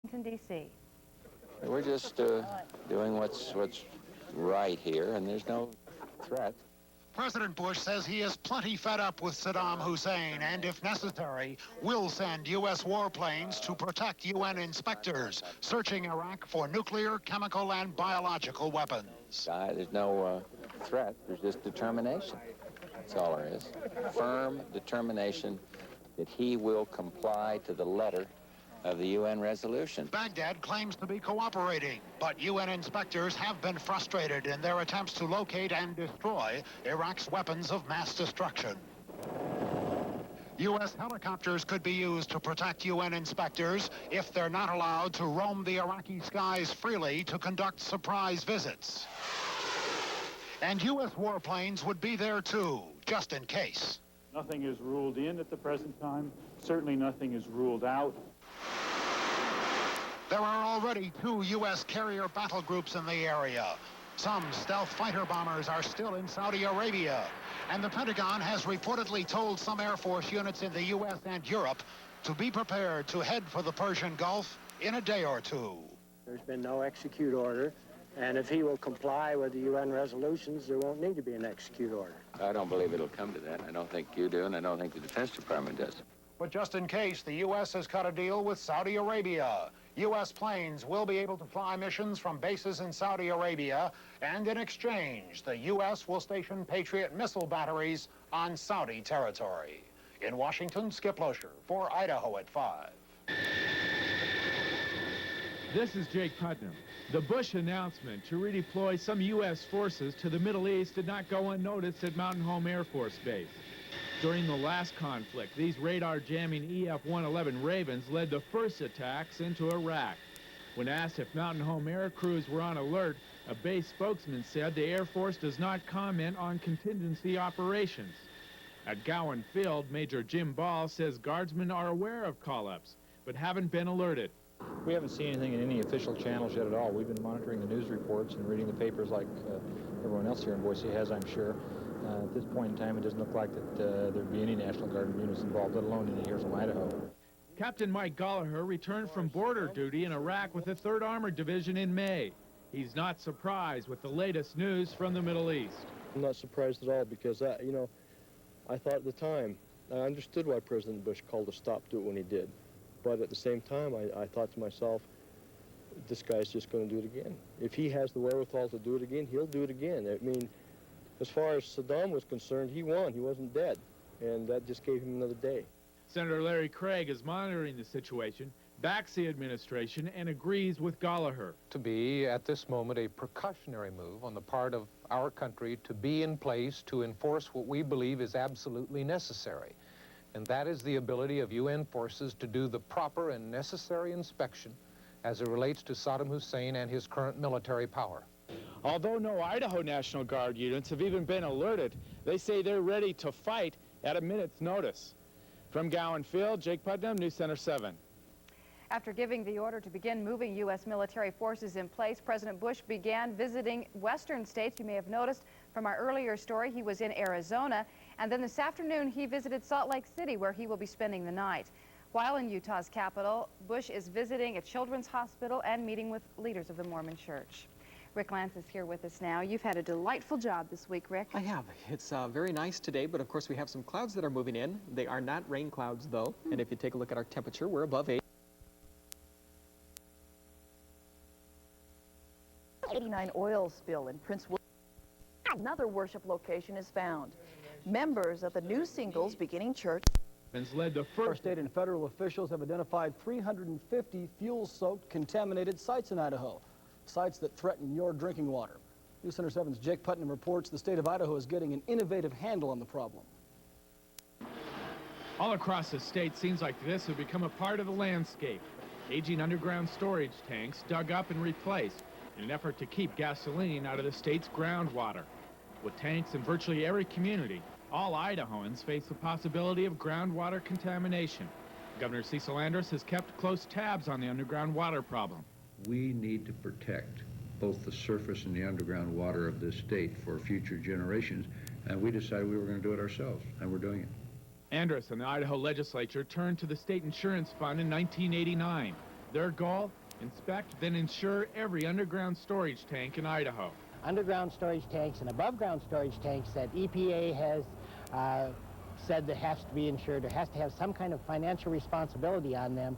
Washington, D.C. We're just doing what's right here, and there's no threat. President Bush says he is plenty fed up with Saddam Hussein and, if necessary, will send U.S. warplanes to protect UN inspectors searching Iraq for nuclear, chemical, and biological weapons. There's no threat. There's just determination. That's all there is. Firm determination that he will comply to the letter of the UN resolution. Baghdad claims to be cooperating, but UN inspectors have been frustrated in their attempts to locate and destroy Iraq's weapons of mass destruction. U.S. helicopters could be used to protect UN inspectors if they're not allowed to roam the Iraqi skies freely to conduct surprise visits. And U.S. warplanes would be there too, just in case. Nothing is ruled in at the present time. Certainly nothing is ruled out. There are already 2 U.S. carrier battle groups in the area. Some stealth fighter bombers are still in Saudi Arabia, and the Pentagon has reportedly told some Air Force units in the U.S. and Europe to be prepared to head for the Persian Gulf in a day or 2. There's been no execute order, and if he will comply with the UN resolutions, there won't need to be an execute order. I don't believe it'll come to that. I don't think you do, and I don't think the Defense Department does. But just in case, the U.S. has cut a deal with Saudi Arabia. U.S. planes will be able to fly missions from bases in Saudi Arabia, and in exchange, the U.S. will station Patriot missile batteries on Saudi territory. In Washington, Skip Loescher for Idaho at 5. This is Jake Putnam. The Bush announcement to redeploy some U.S. forces to the Middle East did not go unnoticed at Mountain Home Air Force Base. During the last conflict, these radar-jamming EF-111 Ravens led the first attacks into Iraq. When asked if Mountain Home air crews were on alert, a base spokesman said the Air Force does not comment on contingency operations. At Gowan Field, Major Jim Ball says guardsmen are aware of call-ups, but haven't been alerted. We haven't seen anything in any official channels yet at all. We've been monitoring the news reports and reading the papers like everyone else here in Boise has, I'm sure. At this point in time, it doesn't look like that there'd be any National Guard units involved, let alone any here from Idaho. Captain Mike Gallagher returned from border duty in Iraq with the 3rd Armored Division in May. He's not surprised with the latest news from the Middle East. I'm not surprised at all because, I thought at the time, I understood why President Bush called a stop to it when he did. But at the same time, I thought to myself, this guy's just going to do it again. If he has the wherewithal to do it again, he'll do it again. I mean, as far as Saddam was concerned, he won. He wasn't dead. And that just gave him another day. Senator Larry Craig is monitoring the situation, backs the administration, and agrees with Gallagher. To be, at this moment, a precautionary move on the part of our country to be in place to enforce what we believe is absolutely necessary. And that is the ability of UN forces to do the proper and necessary inspection as it relates to Saddam Hussein and his current military power. Although no Idaho National Guard units have even been alerted, they say they're ready to fight at a minute's notice. From Gowan Field, Jake Putnam, News Center 7. After giving the order to begin moving U.S. military forces in place, President Bush began visiting western states. You may have noticed from our earlier story, he was in Arizona. And then this afternoon, he visited Salt Lake City, where he will be spending the night. While in Utah's capital, Bush is visiting a children's hospital and meeting with leaders of the Mormon Church. Rick Lance is here with us now. You've had a delightful job this week, Rick. I have. It's very nice today, but of course we have some clouds that are moving in. They are not rain clouds, though. And if you take a look at our temperature, we're above 8. 89 oil spill in Prince William. Another worship location is found. Members of the New Singles Beginning Church led the first. State and federal officials have identified 350 fuel-soaked, contaminated sites in Idaho. Sites that threaten your drinking water. News Center 7's Jake Putnam reports the state of Idaho is getting an innovative handle on the problem. All across the state, seems like this has become a part of the landscape. Aging underground storage tanks dug up and replaced in an effort to keep gasoline out of the state's groundwater. With tanks in virtually every community, all Idahoans face the possibility of groundwater contamination. Governor Cecil Andrus has kept close tabs on the underground water problem. We need to protect both the surface and the underground water of this state for future generations, and we decided we were going to do it ourselves, and we're doing it. Andrus and the Idaho legislature turned to the state insurance fund in 1989. Their goal? Inspect, then insure every underground storage tank in Idaho. Underground storage tanks and above-ground storage tanks that EPA has said that has to be insured or has to have some kind of financial responsibility on them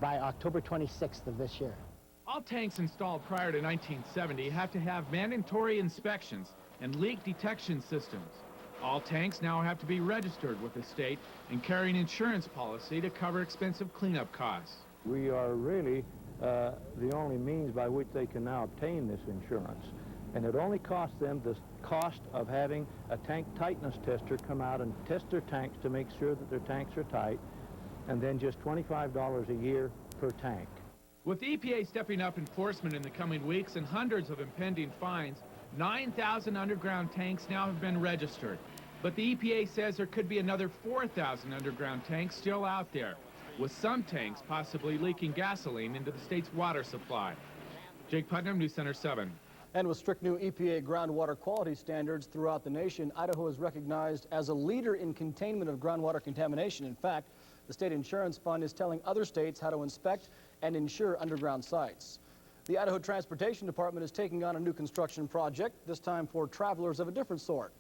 by October 26th of this year. All tanks installed prior to 1970 have to have mandatory inspections and leak detection systems. All tanks now have to be registered with the state and carry an insurance policy to cover expensive cleanup costs. We are really the only means by which they can now obtain this insurance. And it only costs them the cost of having a tank tightness tester come out and test their tanks to make sure that their tanks are tight, and then just $25 a year per tank. With the EPA stepping up enforcement in the coming weeks and hundreds of impending fines, 9,000 underground tanks now have been registered. But the EPA says there could be another 4,000 underground tanks still out there, with some tanks possibly leaking gasoline into the state's water supply. Jake Putnam, News Center 7. And with strict new EPA groundwater quality standards throughout the nation, Idaho is recognized as a leader in containment of groundwater contamination. In fact, the State Insurance Fund is telling other states how to inspect and insure underground sites. The Idaho Transportation Department is taking on a new construction project, this time for travelers of a different sort.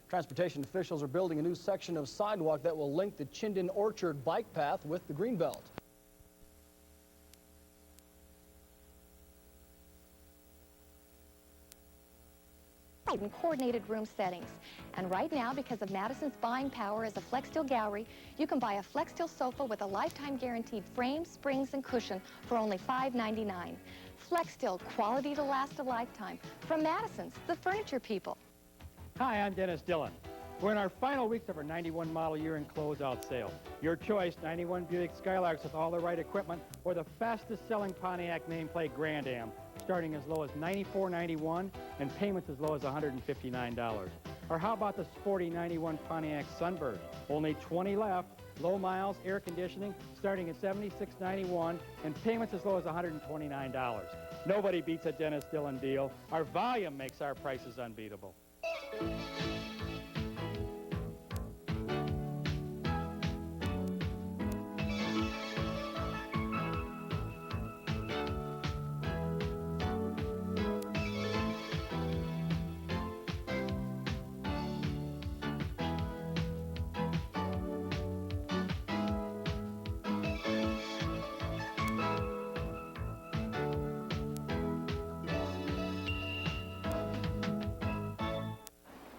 Transportation officials are building a new section of sidewalk that will link the Chinden Orchard bike path with the Greenbelt. In coordinated room settings. And right now, because of Madison's buying power as a FlexSteel gallery, you can buy a FlexSteel sofa with a lifetime guaranteed frame, springs, and cushion for only $5.99. FlexSteel, quality to last a lifetime. From Madison's, the furniture people. Hi, I'm Dennis Dillon. We're in our final weeks of our 91 model year in closeout sale. Your choice, 91 Buick Skylarks with all the right equipment, or the fastest selling Pontiac nameplate Grand Am, starting as low as $94.91 and payments as low as $159. Or how about the sporty 91 Pontiac Sunbird? Only 20 left, low miles, air conditioning, starting at $76.91 and payments as low as $129. Nobody beats a Dennis Dillon deal. Our volume makes our prices unbeatable.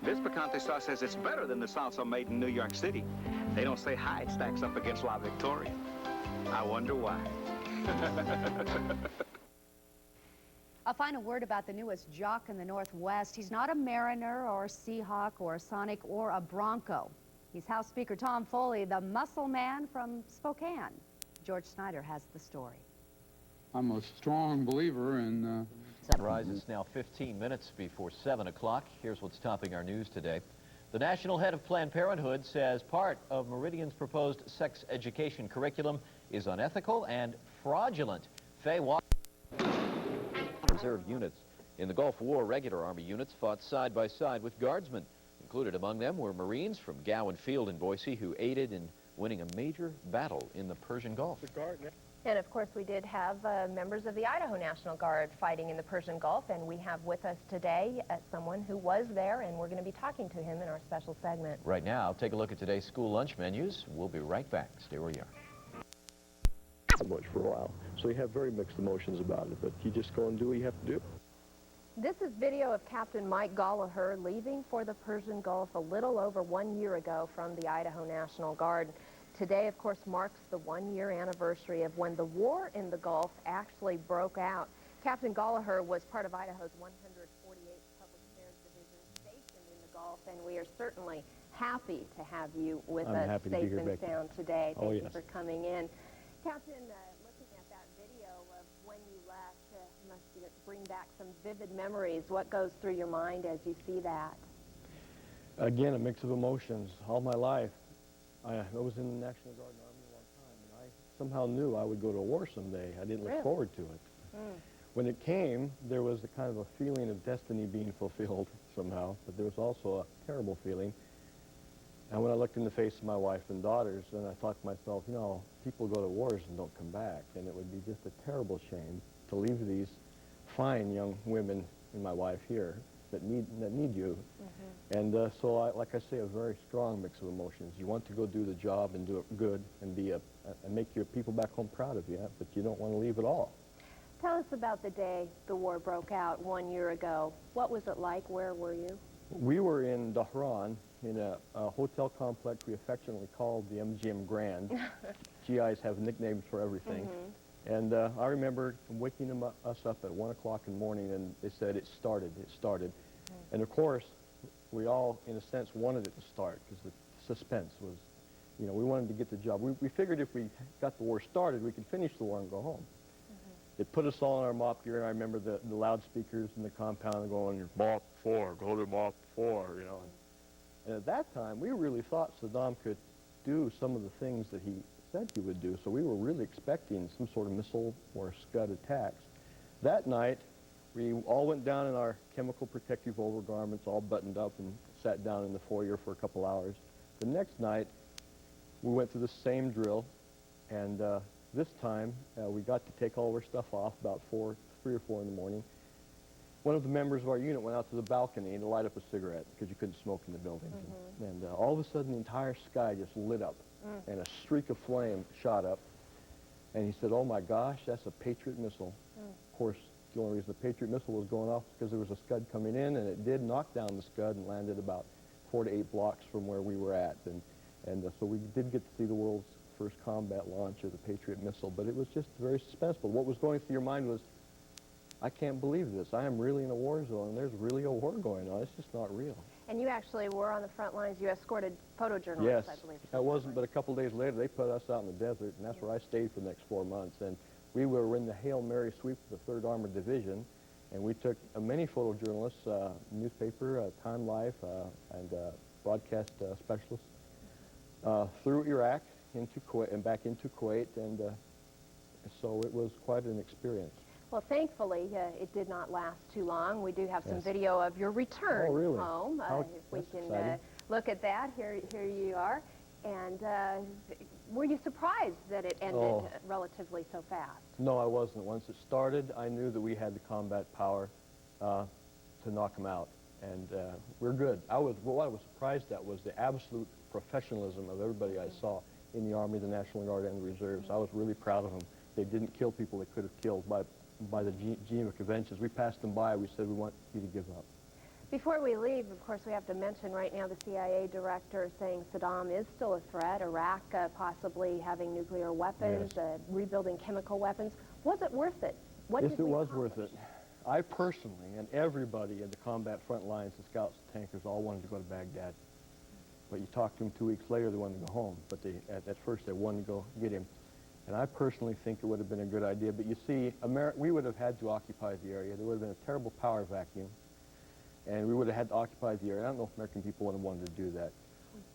This picante sauce says it's better than the salsa made in New York City. They don't say how it stacks up against La Victoria. I wonder why. A final word about the newest jock in the Northwest. He's not a Mariner or a Seahawk or a Sonic or a Bronco. He's House Speaker Tom Foley, the muscle man from Spokane. George Snyder has the story. I'm a strong believer in... Sunrise is now 15 minutes before 7 o'clock. Here's what's topping our news today. The national head of Planned Parenthood says part of Meridian's proposed sex education curriculum is unethical and fraudulent. Faye Walker. Reserve units. In the Gulf War, regular Army units fought side by side with Guardsmen. Included among them were Marines from Gowan Field in Boise who aided in winning a major battle in the Persian Gulf. And of course, we did have members of the Idaho National Guard fighting in the Persian Gulf, and we have with us today someone who was there, and we're going to be talking to him in our special segment. Right now, take a look at today's school lunch menus. We'll be right back. Stay where you are. Much for a while. So you have very mixed emotions about it, but you just go and do what you have to do. This is video of Captain Mike Gallagher leaving for the Persian Gulf a little over 1 year ago from the Idaho National Guard. Today, of course, marks the 1-year anniversary of when the war in the Gulf actually broke out. Captain Gallagher was part of Idaho's 148th Public Affairs Division stationed in the Gulf, and we are certainly happy to have you with us safe and sound today. Thank you for coming in. Captain, looking at that video of when you left, must bring back some vivid memories. What goes through your mind as you see that? Again, a mix of emotions. All my life, I was in the National Guard and Army a long time, and I somehow knew I would go to war someday. I didn't look forward to it. When it came, there was a kind of a feeling of destiny being fulfilled somehow, but there was also a terrible feeling. And when I looked in the face of my wife and daughters, then I thought to myself, you know, people go to wars and don't come back, and it would be just a terrible shame to leave these fine young women and my wife here that need you. And so, like I say, a very strong mix of emotions. You want to go do the job and do it good and be and make your people back home proud of you, but you don't want to leave at all. Tell us about the day the war broke out 1 year ago. What was it like? Where were you? We were in Dhahran in a hotel complex we affectionately called the MGM Grand. GIs have nicknames for everything. And I remember waking us up at 1 o'clock in the morning, and they said, it started. And of course, we all, in a sense, wanted it to start, because the suspense was, you know, we wanted to get the job. We figured if we got the war started, we could finish the war and go home. It put us all in our mop gear, and I remember the loudspeakers in the compound going, Mop 4, go to Mop 4, you know. And at that time, we really thought Saddam could do some of the things that he said he would do, so we were really expecting some sort of missile or Scud attacks. That night, we all went down in our chemical protective overgarments, all buttoned up, and sat down in the foyer for a couple hours. The next night, we went through the same drill, and this time, we got to take all of our stuff off about 3 or 4 in the morning. One of the members of our unit went out to the balcony to light up a cigarette, because you couldn't smoke in the buildings. And all of a sudden, the entire sky just lit up, and a streak of flame shot up. And he said, oh my gosh, that's a Patriot missile. Of course, the only reason the Patriot missile was going off was because there was a Scud coming in, and it did knock down the Scud and landed about 4 to 8 blocks from where we were at. And so we did get to see the world's first combat launch of the Patriot missile, but it was just very suspenseful. What was going through your mind was, I can't believe this. I am really in a war zone, and there's really a war going on. It's just not real. And you actually were on the front lines. You escorted photojournalists, I believe. That wasn't, but a couple days later, they put us out in the desert, and that's where I stayed for the next 4 months. And we were in the Hail Mary sweep of the 3rd Armored Division, and we took many photojournalists, newspaper, Time Life, and broadcast specialists through Iraq into Kuwait and back into Kuwait, and so it was quite an experience. Well, thankfully, it did not last too long. We do have some video of your return home. If we can look at that, here you are. And were you surprised that it ended relatively so fast? No, I wasn't. Once it started, I knew that we had the combat power to knock them out, and we're good. What I was surprised at was the absolute professionalism of everybody I saw in the Army, the National Guard, and the Reserves. I was really proud of them. They didn't kill people they could have killed by the Geneva Conventions. We passed them by. We said, we want you to give up. Before we leave, of course, we have to mention right now the CIA director saying Saddam is still a threat, Iraq possibly having nuclear weapons, rebuilding chemical weapons. Was it worth it? Yes, it was worth it. I personally, and everybody at the combat front lines, the scouts and tankers, all wanted to go to Baghdad. But you talk to them 2 weeks later, they wanted to go home. But at first, they wanted to go get him. And I personally think it would have been a good idea. But you see, we would have had to occupy the area. There would have been a terrible power vacuum. And we would have had to occupy the area. I don't know if American people would have wanted to do that.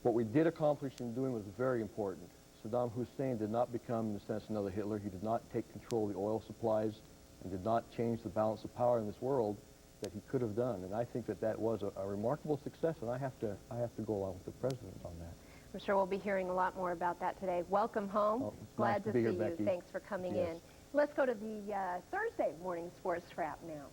What we did accomplish in doing was very important. Saddam Hussein did not become, in a sense, another Hitler. He did not take control of the oil supplies and did not change the balance of power in this world that he could have done. And I think that that was a remarkable success, and I have to go along with the President on that. I'm sure we'll be hearing a lot more about that today. Welcome home. Oh, Glad nice to see here, you. Becky. Thanks for coming in. Let's go to the Thursday morning sports wrap now.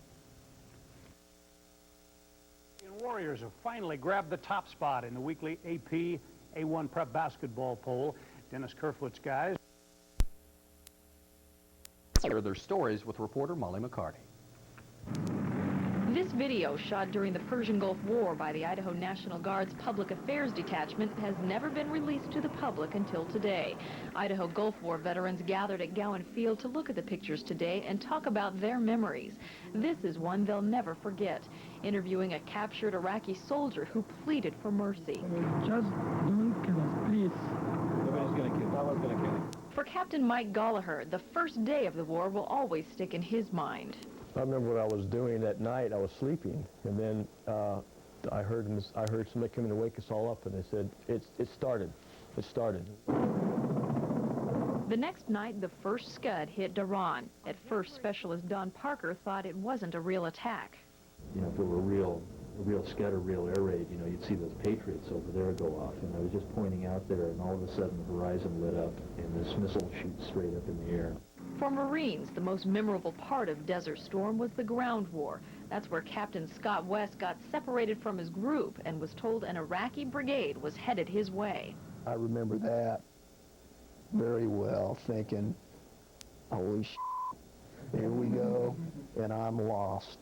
The Warriors have finally grabbed the top spot in the weekly AP A1 Prep basketball poll. Dennis Kerfoot's guys. Here are their stories with reporter Molly McCarty. This video, shot during the Persian Gulf War by the Idaho National Guard's Public Affairs Detachment, has never been released to the public until today. Idaho Gulf War veterans gathered at Gowan Field to look at the pictures today and talk about their memories. This is one they'll never forget, interviewing a captured Iraqi soldier who pleaded for mercy. Just don't kill us, please. Nobody's going to kill him. No one's going to kill him. For Captain Mike Gallagher, the first day of the war will always stick in his mind. I remember what I was doing that night. I was sleeping, and then I heard somebody come in to wake us all up, and they said, it started. It started. The next night, the first Scud hit Dhahran. At first, Specialist Don Parker thought it wasn't a real attack. You know, if it were real, real scatter, real air raid, you know, you'd see those Patriots over there go off. And I was just pointing out there, and all of a sudden the horizon lit up, and this missile shoots straight up in the air. For Marines, the most memorable part of Desert Storm was the ground war. That's where Captain Scott West got separated from his group and was told an Iraqi brigade was headed his way. I remember that very well, thinking, holy shit, here we go, and I'm lost.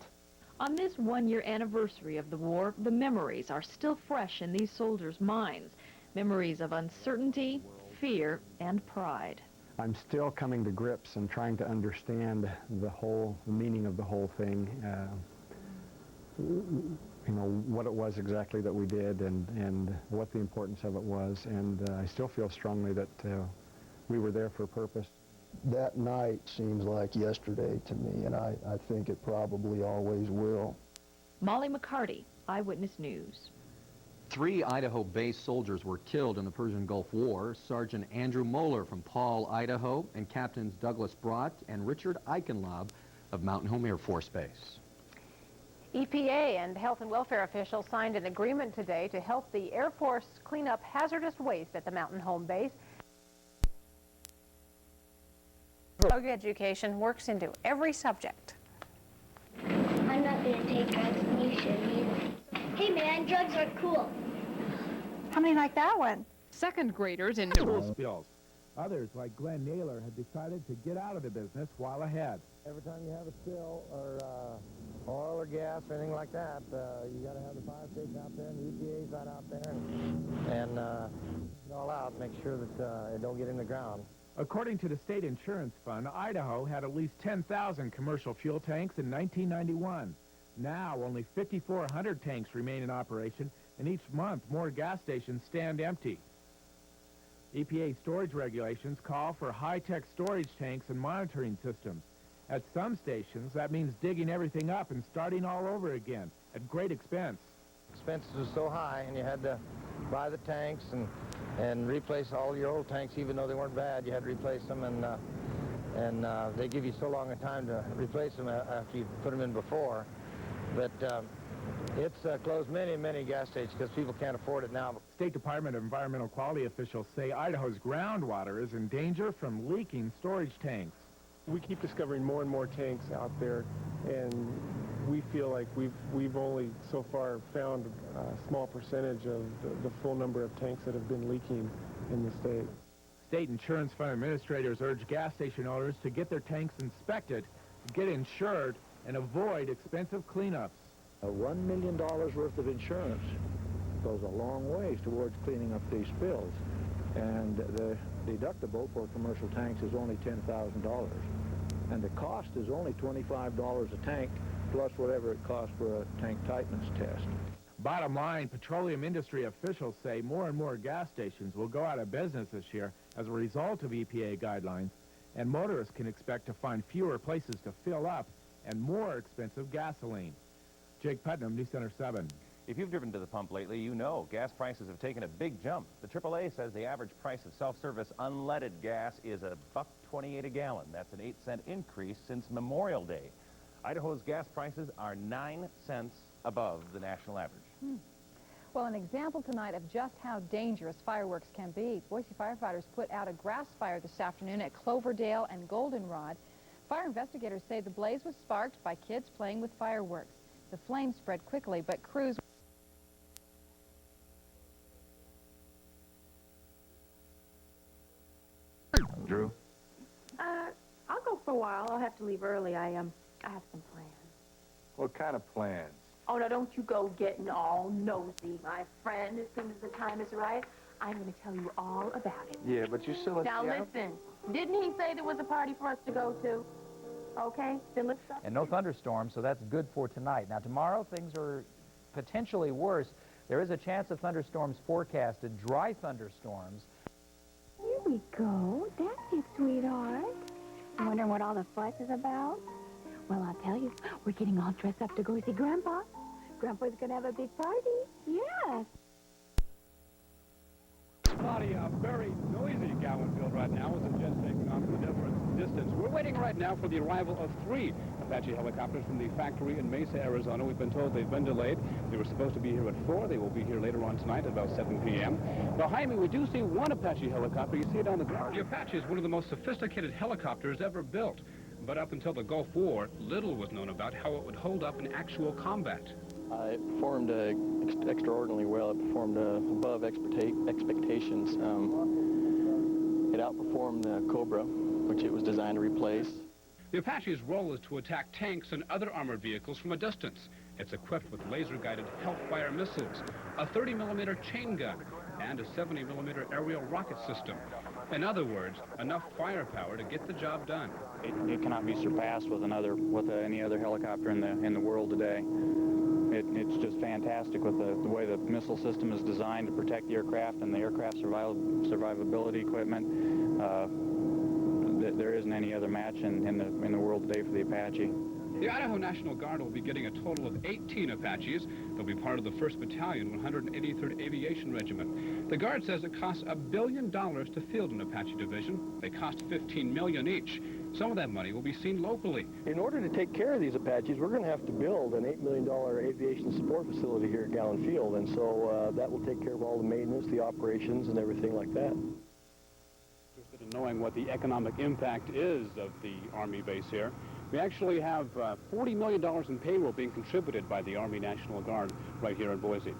On this one-year anniversary of the war, the memories are still fresh in these soldiers' minds. Memories of uncertainty, fear, and pride. I'm still coming to grips and trying to understand the meaning of the whole thing. You know, what it was exactly that we did and what the importance of it was. And I still feel strongly that we were there for a purpose. That night seems like yesterday to me, and I think it probably always will. Molly McCarty, Eyewitness News. 3 Idaho-based soldiers were killed in the Persian Gulf War. Sergeant Andrew Moeller from Paul, Idaho, and Captains Douglas Brott and Richard Eichenlaub of Mountain Home Air Force Base. EPA and health and welfare officials signed an agreement today to help the Air Force clean up hazardous waste at the Mountain Home Base. Drug education works into every subject. I'm not going to take drugs, and you shouldn't either. Hey man, drugs are cool. How many like that one? Second graders in school spills. Others, like Glenn Naylor, have decided to get out of the business while ahead. Every time you have a spill or oil or gas or anything like that, you got to have the fire station out there and the EPA's right out there and it all out, make sure that it don't get in the ground. According to the State Insurance Fund, Idaho had at least 10,000 commercial fuel tanks in 1991. Now, only 5,400 tanks remain in operation, and each month, more gas stations stand empty. EPA storage regulations call for high-tech storage tanks and monitoring systems. At some stations, that means digging everything up and starting all over again at great expense. Expenses were so high, and you had to buy the tanks and replace all your old tanks, even though they weren't bad. You had to replace them, and they give you so long a time to replace them after you put them in before. But it's closed many, many gas stations because people can't afford it now. State Department of Environmental Quality officials say Idaho's groundwater is in danger from leaking storage tanks. We keep discovering more and more tanks out there, and we feel like we've only so far found a small percentage of the full number of tanks that have been leaking in the state. State Insurance Fund administrators urge gas station owners to get their tanks inspected, get insured, and avoid expensive cleanups. $1 million worth of insurance goes a long ways towards cleaning up these spills. And the deductible for commercial tanks is only $10,000. And the cost is only $25 a tank, plus whatever it costs for a tank tightness test. Bottom line, petroleum industry officials say more and more gas stations will go out of business this year as a result of EPA guidelines, and motorists can expect to find fewer places to fill up and more expensive gasoline. Jake Putnam, News Center 7. If you've driven to the pump lately, you know gas prices have taken a big jump. The AAA says the average price of self-service unleaded gas is $1.28 a gallon. That's an 8-cent increase since Memorial Day. Idaho's gas prices are 9 cents above the national average. Well, an example tonight of just how dangerous fireworks can be. Boise firefighters put out a grass fire this afternoon at Cloverdale and Goldenrod. Fire investigators say the blaze was sparked by kids playing with fireworks. The flames spread quickly, but crews... Drew? I'll go for a while. I'll have to leave early. I have some plans. What kind of plans? Oh, no, don't you go getting all nosy, my friend. As soon as the time is right, I'm going to tell you all about it. Yeah, but you still... Now, listen. Didn't he say there was a party for us to go to? Okay, then let's stop. And no thunderstorms, so that's good for tonight. Now, tomorrow, things are potentially worse. There is a chance of thunderstorms forecasted, dry thunderstorms. Here we go. That's it, sweetheart. I'm wondering what all the fuss is about. Well, I'll tell you, we're getting all dressed up to go see Grandpa. Grandpa's going to have a big party. Yes. Claudia, a very noisy Gowan field right now as the Jets take on the difference. distance. We're waiting right now for the arrival of 3 Apache helicopters from the factory in Mesa, Arizona. We've been told they've been delayed. They were supposed to be here at 4. They will be here later on tonight at about 7 p.m. Behind me, we do see one Apache helicopter. You see it on the ground. The Apache is one of the most sophisticated helicopters ever built. But up until the Gulf War, little was known about how it would hold up in actual combat. It performed extraordinarily well. It performed above expectations. It outperformed the Cobra, which it was designed to replace. The Apache's role is to attack tanks and other armored vehicles from a distance. It's equipped with laser-guided Hellfire missiles, a 30-millimeter chain gun, and a 70-millimeter aerial rocket system. In other words, enough firepower to get the job done. It cannot be surpassed with any other helicopter in the world today. It's just fantastic with the way the missile system is designed to protect the aircraft and the aircraft survivability equipment. There isn't any other match in the world today for the Apache. The Idaho National Guard will be getting a total of 18 Apaches. They'll be part of the 1st Battalion, 183rd Aviation Regiment. The Guard says it costs $1 billion to field an Apache division. They cost $15 million each. Some of that money will be seen locally. In order to take care of these Apaches, we're going to have to build an $8 million aviation support facility here at Gowan Field, and so that will take care of all the maintenance, the operations, and everything like that. Interested in knowing what the economic impact is of the Army base here. We actually have $40 million in payroll being contributed by the Army National Guard right here in Boise.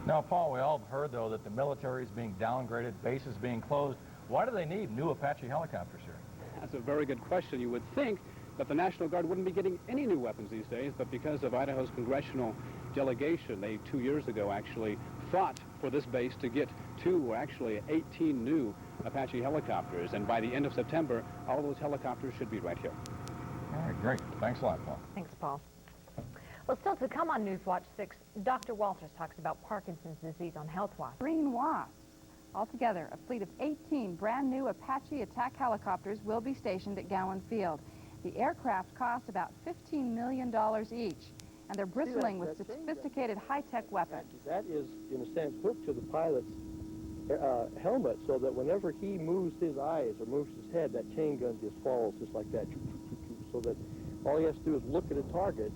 Now, Paul, we all have heard, though, that the military is being downgraded, bases being closed. Why do they need new Apache helicopters here? That's a very good question. You would think that the National Guard wouldn't be getting any new weapons these days, but because of Idaho's congressional delegation, they 2 years ago actually fought for this base to get 18 new Apache helicopters, and by the end of September, all those helicopters should be right here. All right, great. Thanks a lot, Paul. Thanks, Paul. Well, still to come on Newswatch 6, Dr. Walters talks about Parkinson's disease on Health Watch. Green Wasp. Altogether, a fleet of 18 brand new Apache attack helicopters will be stationed at Gowan Field. The aircraft cost about $15 million each, and they're bristling with sophisticated high-tech weapons. That is, in a sense, hooked to the pilot's helmet, so that whenever he moves his eyes or moves his head, that chain gun just falls just like that, so that all he has to do is look at a target,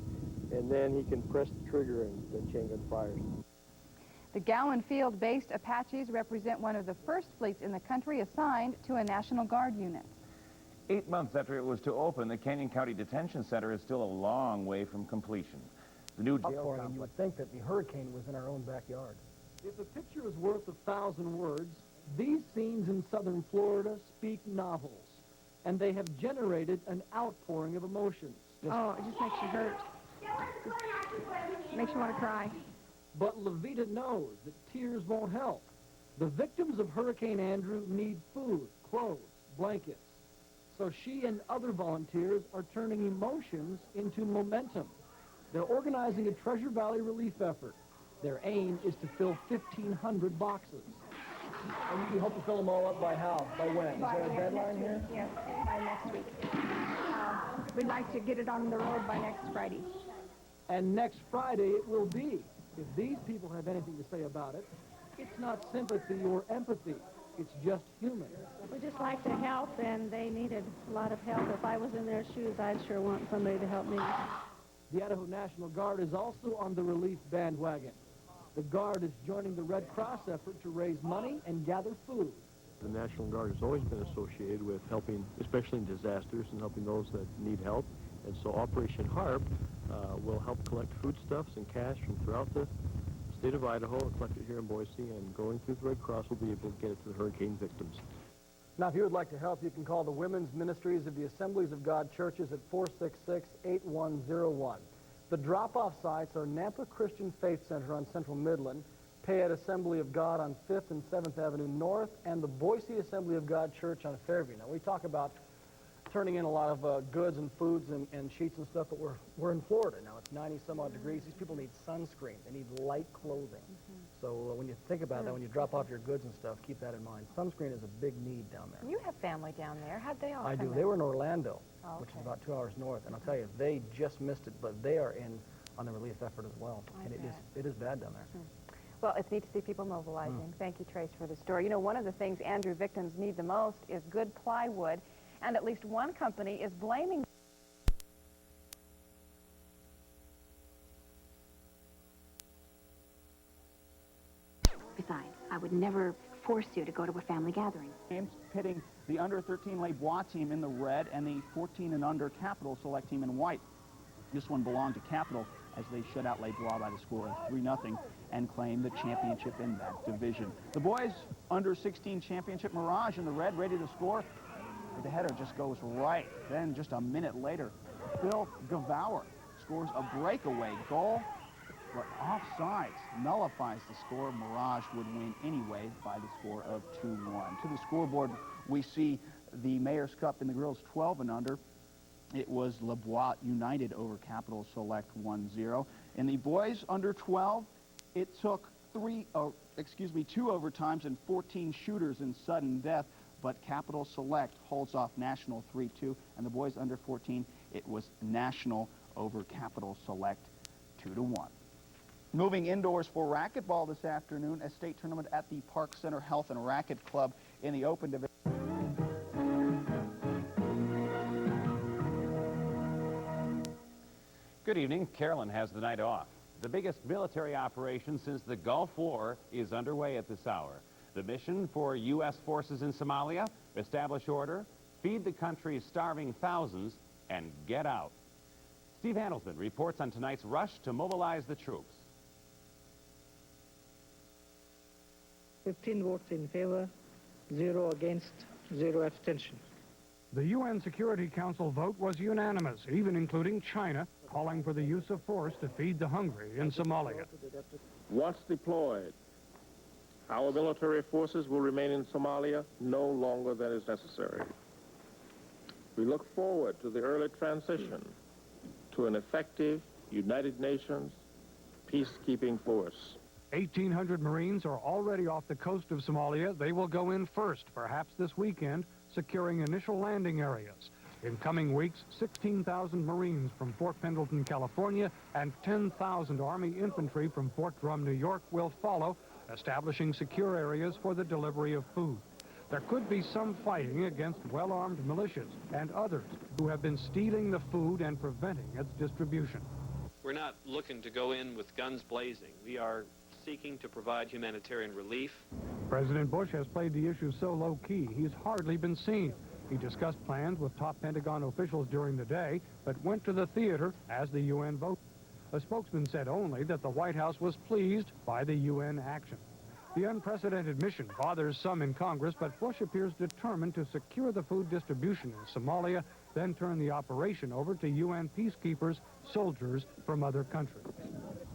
and then he can press the trigger and the chain gun fires. The Gowan Field-based Apaches represent one of the first fleets in the country assigned to a National Guard unit. 8 months after it was to open, the Canyon County Detention Center is still a long way from completion. The new jail complex... You would think that the hurricane was in our own backyard. If a picture is worth 1,000 words, these scenes in southern Florida speak novels, and they have generated an outpouring of emotions. Oh, it just makes you hurt. Just makes you want to cry. But Levita knows that tears won't help. The victims of Hurricane Andrew need food, clothes, blankets. So she and other volunteers are turning emotions into momentum. They're organizing a Treasure Valley relief effort. Their aim is to fill 1,500 boxes. And you hope to fill them all up by how? By when? Is there a deadline here? Yes, by next week. We'd like to get it on the road by next Friday. And next Friday it will be. If these people have anything to say about it, it's not sympathy or empathy. It's just human. We just like to help, and they needed a lot of help. If I was in their shoes, I'd sure want somebody to help me. The Idaho National Guard is also on the relief bandwagon. The Guard is joining the Red Cross effort to raise money and gather food. The National Guard has always been associated with helping, especially in disasters, and helping those that need help. And so Operation HARP will help collect foodstuffs and cash from throughout the state of Idaho and collect it here in Boise, and going through the Red Cross will be able to get it to the hurricane victims. Now, if you would like to help, you can call the Women's Ministries of the Assemblies of God Churches at 466-8101. The drop-off sites are Nampa Christian Faith Center on Central Midland, Payette Assembly of God on 5th and 7th Avenue North, and the Boise Assembly of God Church on Fairview. Now, we talk about turning in a lot of goods and foods and sheets and stuff, but we're in Florida now. It's 90-some-odd degrees. These people need sunscreen. They need light clothing. So when you think about that, when you drop off your goods and stuff, keep that in mind. Sunscreen is a big need down there. You have family down there. How'd they all I come do. in? They were in Orlando, Oh, which is okay. about 2 hours north. And I'll tell you, they just missed it, but they are in on the relief effort as well. And it is bad down there. Well, it's neat to see people mobilizing. Thank you, Trace, for the story. You know, one of the things Andrew victims need the most is good plywood. and at least one company is blaming Besides, I would never force you to go to a family gathering. Games pitting the under 13 Les Bois team in the red and the 14 and under Capital Select team in white. This one belonged to Capital as they shut out Les Bois by the score of 3-0 and claim the championship in that division. The boys under 16 championship Mirage in the red, ready to score. The header just goes right. Then just a minute later, Phil Gavauer scores a breakaway goal, but offsides nullifies the score. Mirage would win anyway by the score of 2-1. To the scoreboard, we see the Mayor's Cup in the girls 12 and under. It was Les Bois United over Capital Select 1-0. In the boys under 12, it took two overtimes and 14 shooters in sudden death, but Capital Select holds off National 3-2, and the boys under 14, it was National over Capital Select 2-1. Moving indoors for racquetball this afternoon, a state tournament at the Park Center Health and Racquet Club in the open division. Good evening. Carolyn has the night off. The biggest military operation since the Gulf War is underway at this hour. The mission for U.S. forces in Somalia: establish order, feed the country's starving thousands, and get out. Steve Handelsman reports on tonight's rush to mobilize the troops. 15 votes in favor, 0 against, 0 abstention. The UN Security Council vote was unanimous, even including China, calling for the use of force to feed the hungry in Somalia. Once deployed, our military forces will remain in Somalia no longer than is necessary. We look forward to the early transition to an effective United Nations peacekeeping force. 1,800 Marines are already off the coast of Somalia. They will go in first, perhaps this weekend, securing initial landing areas. In coming weeks, 16,000 Marines from Fort Pendleton, California, and 10,000 Army infantry from Fort Drum, New York, will follow, establishing secure areas for the delivery of food. There could be some fighting against well-armed militias and others who have been stealing the food and preventing its distribution. We're not looking to go in with guns blazing. We are seeking to provide humanitarian relief. President Bush has played the issue so low-key, he's hardly been seen. He discussed plans with top Pentagon officials during the day, but went to the theater as the UN voted. A spokesman said only that the White House was pleased by the UN action. The unprecedented mission bothers some in Congress, but Bush appears determined to secure the food distribution in Somalia, then turn the operation over to UN peacekeepers, soldiers from other countries.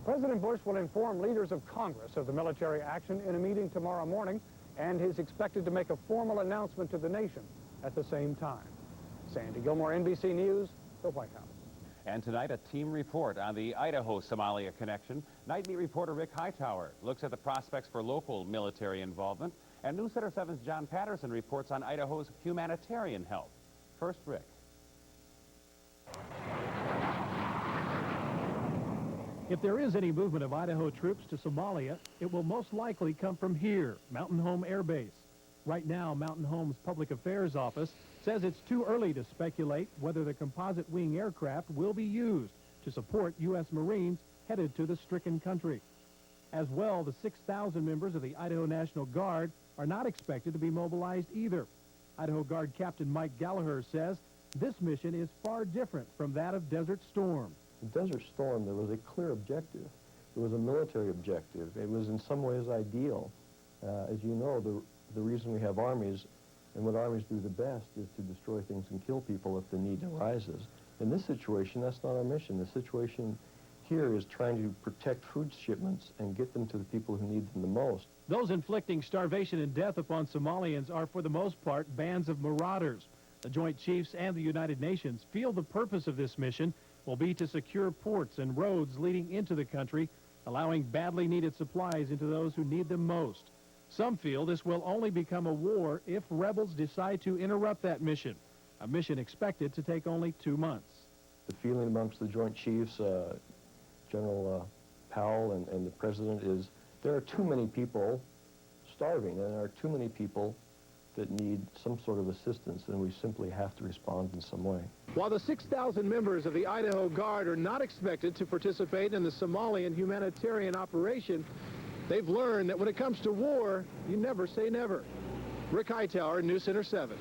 President Bush will inform leaders of Congress of the military action in a meeting tomorrow morning, and is expected to make a formal announcement to the nation at the same time. Sandy Gilmore, NBC News, the White House. And tonight, a team report on the Idaho-Somalia connection. Night Beat reporter Rick Hightower looks at the prospects for local military involvement. And Newsletter 7's John Patterson reports on Idaho's humanitarian help. First, Rick. If there is any movement of Idaho troops to Somalia, it will most likely come from here, Mountain Home Air Base. Right now, Mountain Home's Public Affairs Office says it's too early to speculate whether the composite wing aircraft will be used to support U.S. Marines headed to the stricken country. As well, the 6,000 members of the Idaho National Guard are not expected to be mobilized either. Idaho Guard Captain Mike Gallagher says this mission is far different from that of Desert Storm. Desert Storm, there was a clear objective. It was a military objective. It was in some ways ideal. As you know, the reason we have armies, and what armies do the best, is to destroy things and kill people if the need arises. In this situation, that's not our mission. The situation here is trying to protect food shipments and get them to the people who need them the most. Those inflicting starvation and death upon Somalians are, for the most part, bands of marauders. The Joint Chiefs and the United Nations feel the purpose of this mission will be to secure ports and roads leading into the country, allowing badly needed supplies into those who need them most. Some feel this will only become a war if rebels decide to interrupt that mission, a mission expected to take only 2 months. The feeling amongst the Joint Chiefs, General Powell and the President, is there are too many people starving, and there are too many people that need some sort of assistance, then we simply have to respond in some way. While the 6,000 members of the Idaho Guard are not expected to participate in the Somalian humanitarian operation, they've learned that when it comes to war, you never say never. Rick Hightower, News Center 7.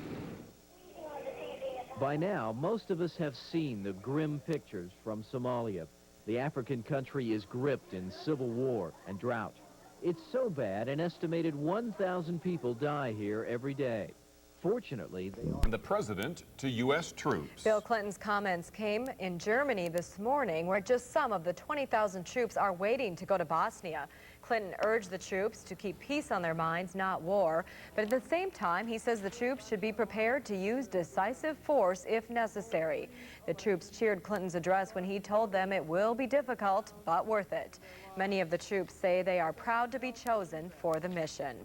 By now, most of us have seen the grim pictures from Somalia. The African country is gripped in civil war and drought. It's so bad, an estimated 1,000 people die here every day. Fortunately, the president to U.S. troops. Bill Clinton's comments came in Germany this morning, where just some of the 20,000 troops are waiting to go to Bosnia. Clinton urged the troops to keep peace on their minds, not war. But at the same time, he says the troops should be prepared to use decisive force if necessary. The troops cheered Clinton's address when he told them it will be difficult, but worth it. Many of the troops say they are proud to be chosen for the mission.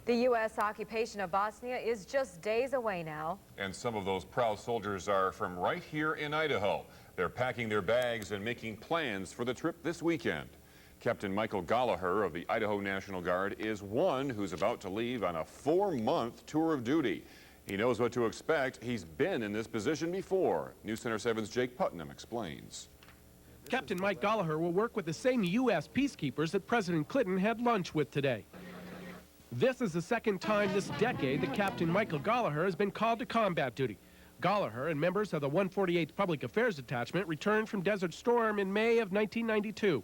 The U.S. occupation of Bosnia is just days away now. And some of those proud soldiers are from right here in Idaho. They're packing their bags and making plans for the trip this weekend. Captain Michael Gallagher of the Idaho National Guard is one who's about to leave on a 4-month tour of duty. He knows what to expect. He's been in this position before. News Center 7's Jake Putnam explains. Captain Mike Gallagher will work with the same U.S. peacekeepers that President Clinton had lunch with today. This is the second time this decade that Captain Michael Gallagher has been called to combat duty. Gallagher and members of the 148th Public Affairs Detachment returned from Desert Storm in May of 1992.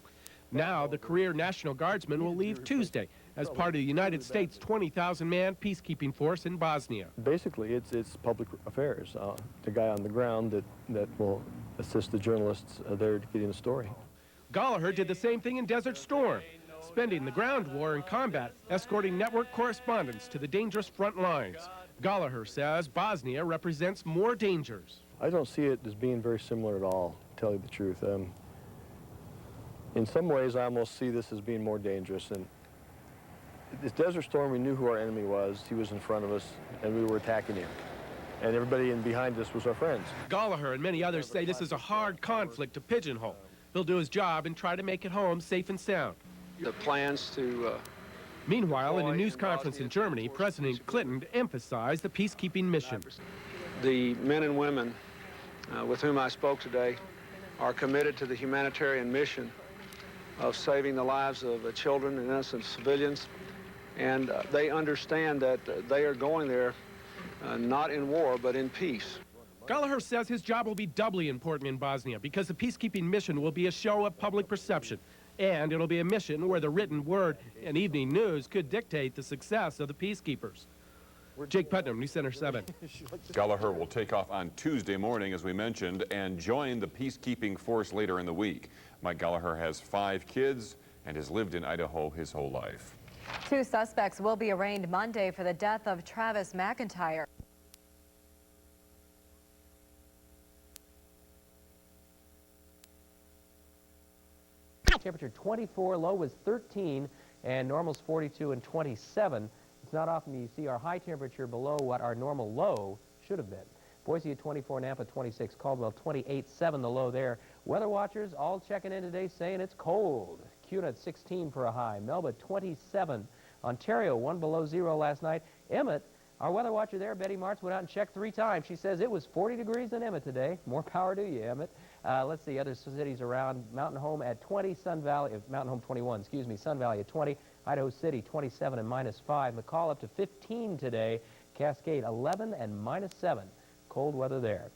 Now, the career National Guardsman will leave Tuesday as part of the United States 20,000-man peacekeeping force in Bosnia. Basically, it's public affairs. The guy on the ground that will assist the journalists there getting the story. Gallagher did the same thing in Desert Storm, spending the ground war in combat, escorting network correspondents to the dangerous front lines. Gallagher says Bosnia represents more dangers. I don't see it as being very similar at all, to tell you the truth. In some ways, I almost see this as being more dangerous. And this Desert Storm, we knew who our enemy was. He was in front of us, and we were attacking him. And everybody in behind us was our friends. Gallagher and many others say this is a hard conflict to pigeonhole. He'll do his job and try to make it home safe and sound. The plans to... Meanwhile, in a news conference in Germany, President Clinton emphasized the peacekeeping mission. The men and women with whom I spoke today are committed to the humanitarian mission of saving the lives of children and innocent civilians, and they understand that they are going there not in war, but in peace. Gallagher says his job will be doubly important in Bosnia because the peacekeeping mission will be a show of public perception, and it'll be a mission where the written word and evening news could dictate the success of the peacekeepers. Jake Putnam, News Center 7. Gallagher will take off on Tuesday morning, as we mentioned, and join the peacekeeping force later in the week. Mike Gallagher has 5 kids and has lived in Idaho his whole life. 2 suspects will be arraigned Monday for the death of Travis McIntyre. Temperature 24, low was 13, and normal's 42 and 27. It's not often you see our high temperature below what our normal low should have been. Boise at 24, Nampa 26, Caldwell 28.7, the low there. Weather watchers all checking in today saying it's cold. Kuna at 16 for a high. Melba 27. Ontario 1 below 0 last night. Emmett, our weather watcher there, Betty Martz, went out and checked 3 times. She says it was 40 degrees in Emmett today. More power to you, Emmett. Let's see, other cities around. Mountain Home at 20, Sun Valley, Mountain Home 21, excuse me, Sun Valley at 20, Idaho City 27 and -5, McCall up to 15 today, Cascade 11 and -7. Cold weather there.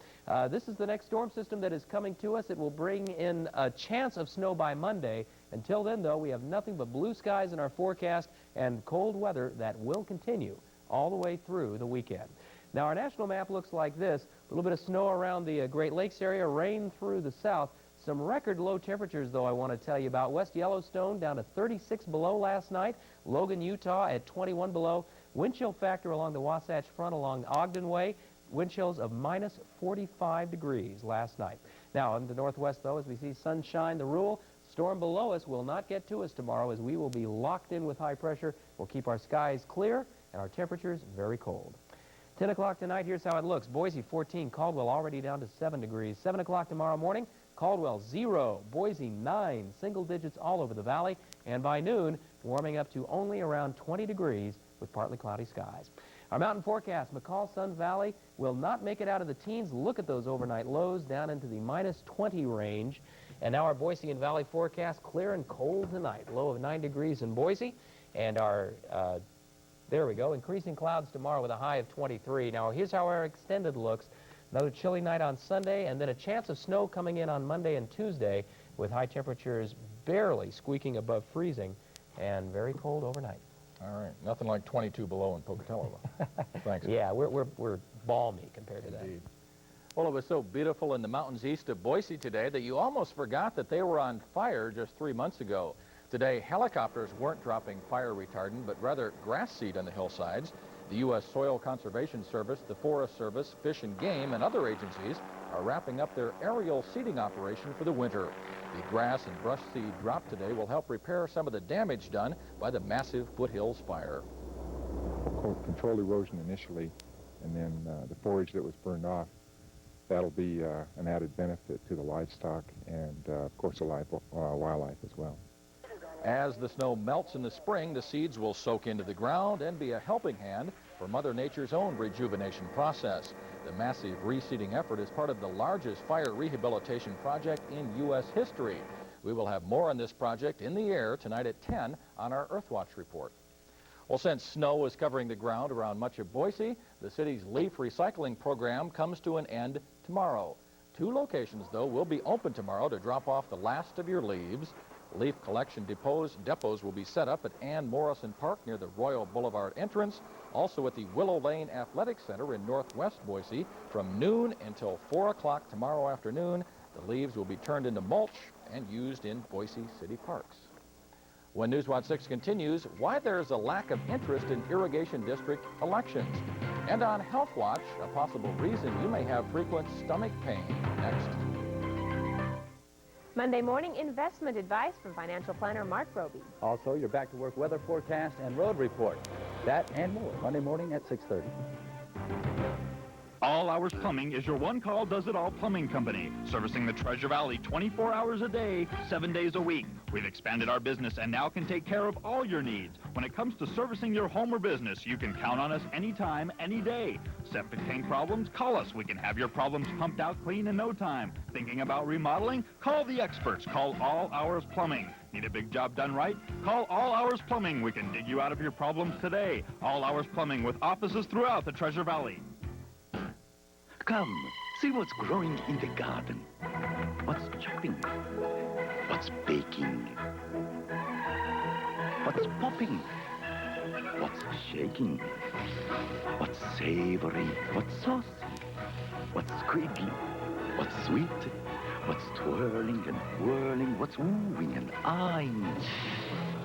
This is the next storm system that is coming to us. It will bring in a chance of snow by Monday. Until then, though, we have nothing but blue skies in our forecast and cold weather that will continue all the way through the weekend. Now, our national map looks like this. A little bit of snow around the Great Lakes area, rain through the south. Some record low temperatures, though, I want to tell you about. West Yellowstone down to 36 below last night. Logan, Utah at 21 below. Wind chill factor along the Wasatch Front along Ogden Way. Wind chills of -45 degrees last night. Now, in the northwest, though, as we see sunshine, the rule, storm below us will not get to us tomorrow as we will be locked in with high pressure. We'll keep our skies clear and our temperatures very cold. 10 o'clock tonight, here's how it looks. Boise 14, Caldwell already down to 7 degrees. 7 o'clock tomorrow morning, Caldwell 0, Boise 9, single digits all over the valley. And by noon, warming up to only around 20 degrees with partly cloudy skies. Our mountain forecast, McCall Sun Valley will not make it out of the teens. Look at those overnight lows down into the -20 range. And now our Boise and Valley forecast, clear and cold tonight. Low of 9 degrees in Boise. And our, there we go, increasing clouds tomorrow with a high of 23. Now here's how our extended looks. Another chilly night on Sunday, and then a chance of snow coming in on Monday and Tuesday with high temperatures barely squeaking above freezing and very cold overnight. All right. Nothing like 22 below in Pocatello. Thanks. Yeah, we're balmy compared to that. Well, it was so beautiful in the mountains east of Boise today that you almost forgot that they were on fire just 3 months ago. Today, helicopters weren't dropping fire retardant, but rather grass seed on the hillsides. The U.S. Soil Conservation Service, the Forest Service, Fish and Game, and other agencies are wrapping up their aerial seeding operation for the winter. The grass and brush seed dropped today will help repair some of the damage done by the massive foothills fire. Control erosion initially, and then the forage that was burned off. That'll be an added benefit to the livestock and, of course, the wildlife as well. As the snow melts in the spring, the seeds will soak into the ground and be a helping hand for Mother Nature's own rejuvenation process. The massive reseeding effort is part of the largest fire rehabilitation project in U.S. history. We will have more on this project in the air tonight at 10 on our Earthwatch report. Well, since snow is covering the ground around much of Boise, the city's leaf recycling program comes to an end tomorrow. 2 locations, though, will be open tomorrow to drop off the last of your leaves. Leaf collection depots will be set up at Ann Morrison Park near the Royal Boulevard entrance, also at the Willow Lane Athletic Center in northwest Boise from noon until 4 o'clock tomorrow afternoon. The leaves will be turned into mulch and used in Boise city parks. When Newswatch 6 continues, why there's a lack of interest in irrigation district elections. And on Health Watch, a possible reason you may have frequent stomach pain. Next. Monday morning investment advice from financial planner Mark Roby. Also, your back-to-work weather forecast and road report. That and more Monday morning at 6:30. All Hours Plumbing is your one-call does-it-all plumbing company, servicing the Treasure Valley 24 hours a day, 7 days a week. We've expanded our business and now can take care of all your needs. When it comes to servicing your home or business, you can count on us anytime, any day. Septic tank problems? Call us. We can have your problems pumped out clean in no time. Thinking about remodeling? Call the experts. Call All Hours Plumbing. Need a big job done right? Call All Hours Plumbing. We can dig you out of your problems today. All Hours Plumbing with offices throughout the Treasure Valley. Come, see what's growing in the garden. What's chopping? What's baking? What's popping? What's shaking? What's savory? What's saucy? What's squiggly? What's sweet? What's twirling and whirling? What's wooing and eyeing?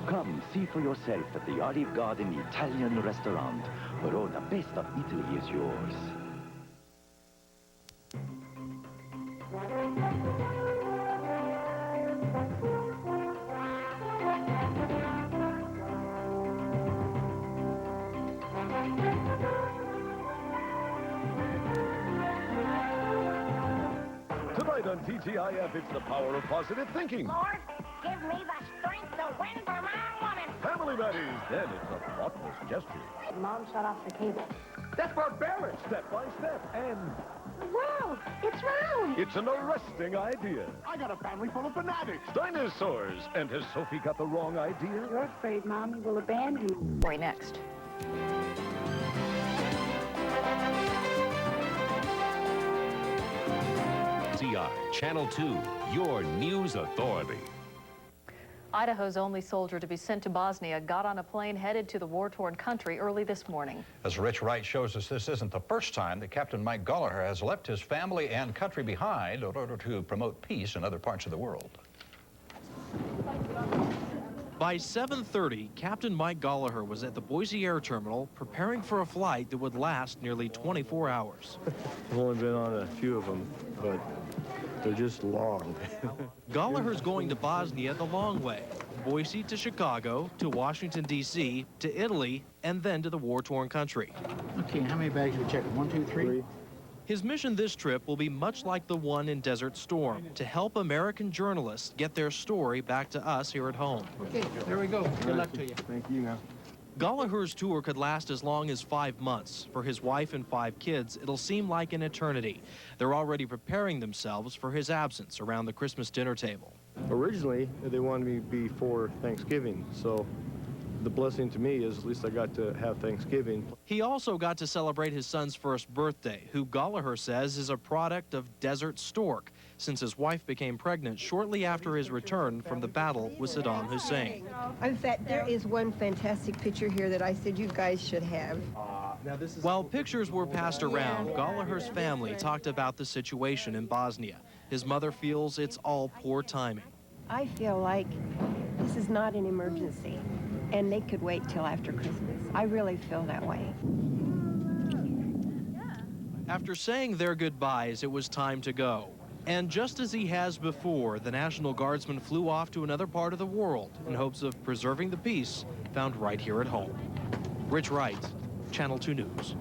Come, see for yourself at the Olive Garden Italian restaurant, where all the best of Italy is yours. Tonight on TGIF, it's the power of positive thinking. Lord, give me the strength to win for my woman. Family Matters. Then it's a thoughtless gesture. Mom shut off the cable. That's barbaric. Step by step. And Wow, it's round. it's an arresting idea. I got a family full of fanatics. Dinosaurs. And has Sophie got the wrong idea? You're afraid Mommy will abandon you. Boy, next. TI, Channel 2, your news authority. Idaho's only soldier to be sent to Bosnia got on a plane headed to the war-torn country early this morning. As Rich Wright shows us, this isn't the first time that Captain Mike Gallagher has left his family and country behind in order to promote peace in other parts of the world. By 7:30, Captain Mike Gallagher was at the Boise Air Terminal preparing for a flight that would last nearly 24 hours. I've only been on a few of them, but they're just long. Gallagher's going to Bosnia the long way. Boise to Chicago, to Washington, D.C., to Italy, and then to the war-torn country. Okay, how many bags are we checking? 1, 2, 3? His mission this trip will be much like the one in Desert Storm, to help American journalists get their story back to us here at home. Okay, there we go. Good luck to you. Thank you now. Gallagher's tour could last as long as 5 months. For his wife and 5 kids, it'll seem like an eternity. They're already preparing themselves for his absence around the Christmas dinner table. Originally, they wanted me before Thanksgiving, so the blessing to me is at least I got to have Thanksgiving. He also got to celebrate his son's first birthday, who Gallagher says is a product of Desert Stork, since his wife became pregnant shortly after his return from the battle with Saddam Hussein. In fact, there is one fantastic picture here that I said you guys should have. While pictures were passed around, Gallagher's family talked about the situation in Bosnia. His mother feels it's all poor timing. I feel like this is not an emergency, and they could wait till after Christmas. I really feel that way. After saying their goodbyes, it was time to go. And just as he has before, the National Guardsman flew off to another part of the world in hopes of preserving the peace found right here at home. Rich Wright, Channel 2 News.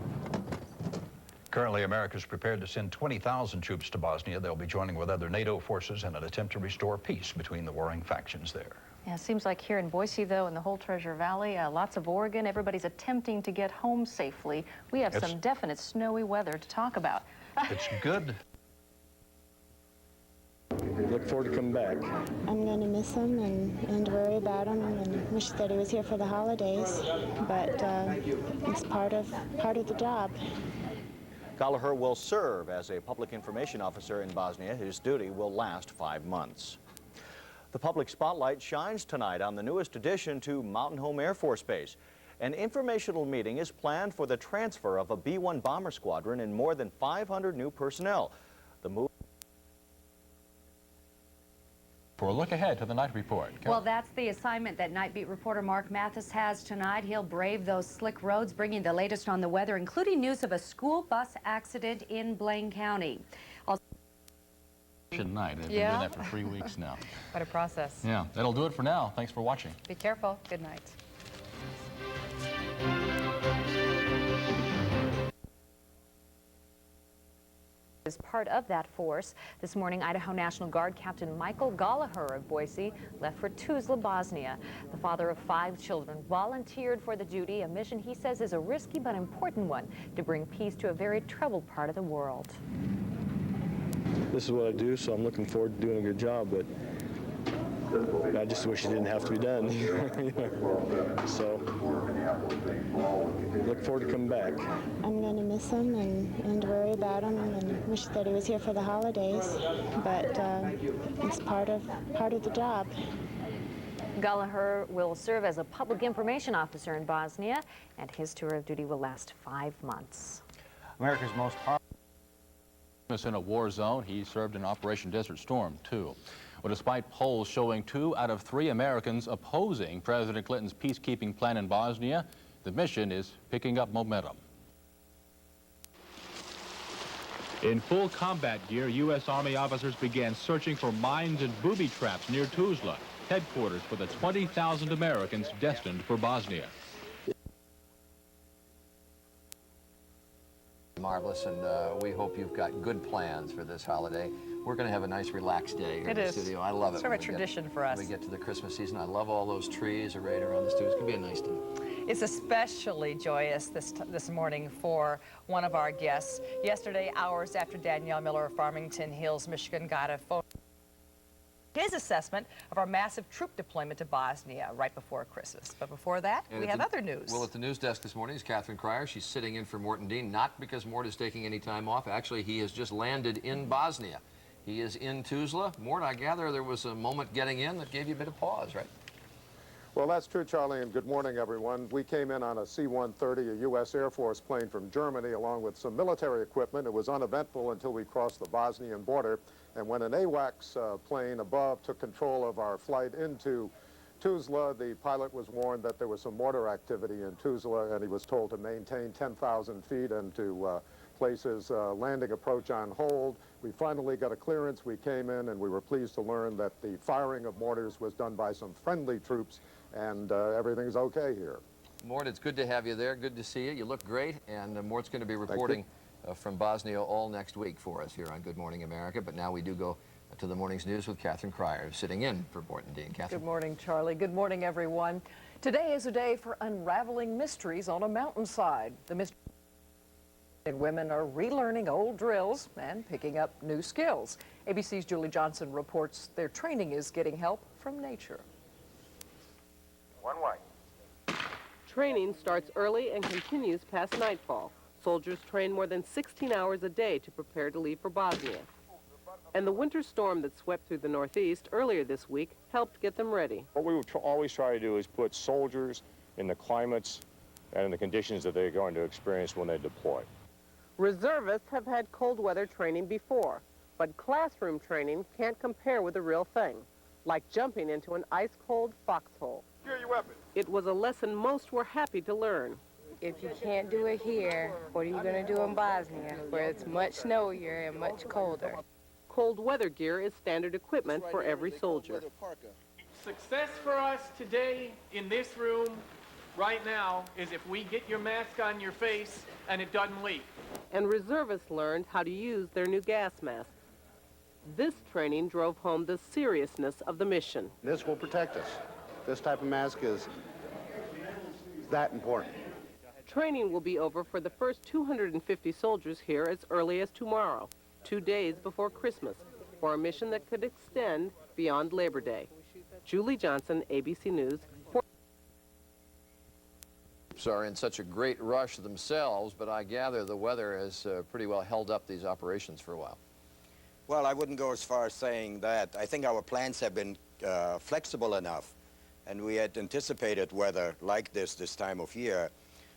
Currently, America is prepared to send 20,000 troops to Bosnia. They'll be joining with other NATO forces in an attempt to restore peace between the warring factions there. Yeah, it seems like here in Boise, though, in the whole Treasure Valley, lots of Oregon, everybody's attempting to get home safely. We have some definite snowy weather to talk about. It's good. Look forward to coming back. I'm going to miss him and worry about him and wish that he was here for the holidays, but it's part of the job. Gallagher will serve as a public information officer in Bosnia. His duty will last 5 months. The public spotlight shines tonight on the newest addition to Mountain Home Air Force Base. An informational meeting is planned for the transfer of a B-1 bomber squadron and more than 500 new personnel. The move. For a look ahead to the night report. Well, that's the assignment that Night Beat reporter Mark Mathis has tonight. He'll brave those slick roads, bringing the latest on the weather, including news of a school bus accident in Blaine County. Night. They've been doing that for 3 weeks now. What a process. Yeah, that'll do it for now. Thanks for watching. Be careful. Good night. As part of that force, this morning, Idaho National Guard Captain Michael Gallagher of Boise left for Tuzla, Bosnia. The father of 5 children volunteered for the duty, a mission he says is a risky but important one to bring peace to a very troubled part of the world. This is what I do, so I'm looking forward to doing a good job, but I just wish it didn't have to be done. So, look forward to coming back. I'm going to miss him and worry about him and wish that he was here for the holidays, but it's part of the job. Gallagher will serve as a public information officer in Bosnia, and his tour of duty will last 5 months. America's most powerful. In a war zone, he served in Operation Desert Storm, too. Well, despite polls showing 2 out of 3 Americans opposing President Clinton's peacekeeping plan in Bosnia, the mission is picking up momentum. In full combat gear, U.S. Army officers began searching for mines and booby traps near Tuzla, headquarters for the 20,000 Americans destined for Bosnia. Marvelous, and we hope you've got good plans for this holiday. We're going to have a nice relaxed day here in the studio. I love it. Sort of a tradition for us. When we get to the Christmas season, I love all those trees arrayed around the studio. It's going to be a nice day. It's especially joyous this morning for one of our guests. Yesterday, hours after Danielle Miller of Farmington Hills, Michigan, got a phone. His assessment of our massive troop deployment to Bosnia right before Christmas. But before that, we have other news. Well, at the news desk this morning is Catherine Cryer. She's sitting in for Morton Dean, not because Mort is taking any time off. Actually, he has just landed in Bosnia. He is in Tuzla. Mort, I gather there was a moment getting in that gave you a bit of pause, right? Well, that's true, Charlie, and good morning, everyone. We came in on a C-130, a U.S. Air Force plane from Germany, along with some military equipment. It was uneventful until we crossed the Bosnian border, and when an AWACS plane above took control of our flight into Tuzla, the pilot was warned that there was some mortar activity in Tuzla, and he was told to maintain 10,000 feet and to place his landing approach on hold. We finally got a clearance. We came in, and we were pleased to learn that the firing of mortars was done by some friendly troops, and everything's okay here. Mort, it's good to have you there. Good to see you. You look great, and Mort's going to be reporting from Bosnia all next week for us here on Good Morning America. But now we do go to the morning's news with Catherine Cryer, sitting in for Morton Dean. Catherine. Good morning, Charlie. Good morning, everyone. Today is a day for unraveling mysteries on a mountainside. The mystery and women are relearning old drills and picking up new skills. ABC's Julie Johnson reports their training is getting help from nature. One way. Training starts early and continues past nightfall. Soldiers train more than 16 hours a day to prepare to leave for Bosnia. And the winter storm that swept through the Northeast earlier this week helped get them ready. What we would always try to do is put soldiers in the climates and in the conditions that they're going to experience when they deploy. Reservists have had cold weather training before, but classroom training can't compare with the real thing, like jumping into an ice-cold foxhole. Secure your weapon. It was a lesson most were happy to learn. If you can't do it here, what are you going to do in Bosnia, where it's much snowier and much colder? Cold weather gear is standard equipment for every soldier. Success for us today in this room right now is if we get your mask on your face and it doesn't leak. And reservists learned how to use their new gas masks. This training drove home the seriousness of the mission. This will protect us. This type of mask is that important. Training will be over for the first 250 soldiers here as early as tomorrow, 2 days before Christmas, for a mission that could extend beyond Labor Day. Julie Johnson, ABC News. Are in such a great rush themselves, but I gather the weather has pretty well held up these operations for a while. Well, I wouldn't go as far as saying that. I think our plans have been flexible enough, and we had anticipated weather like this time of year.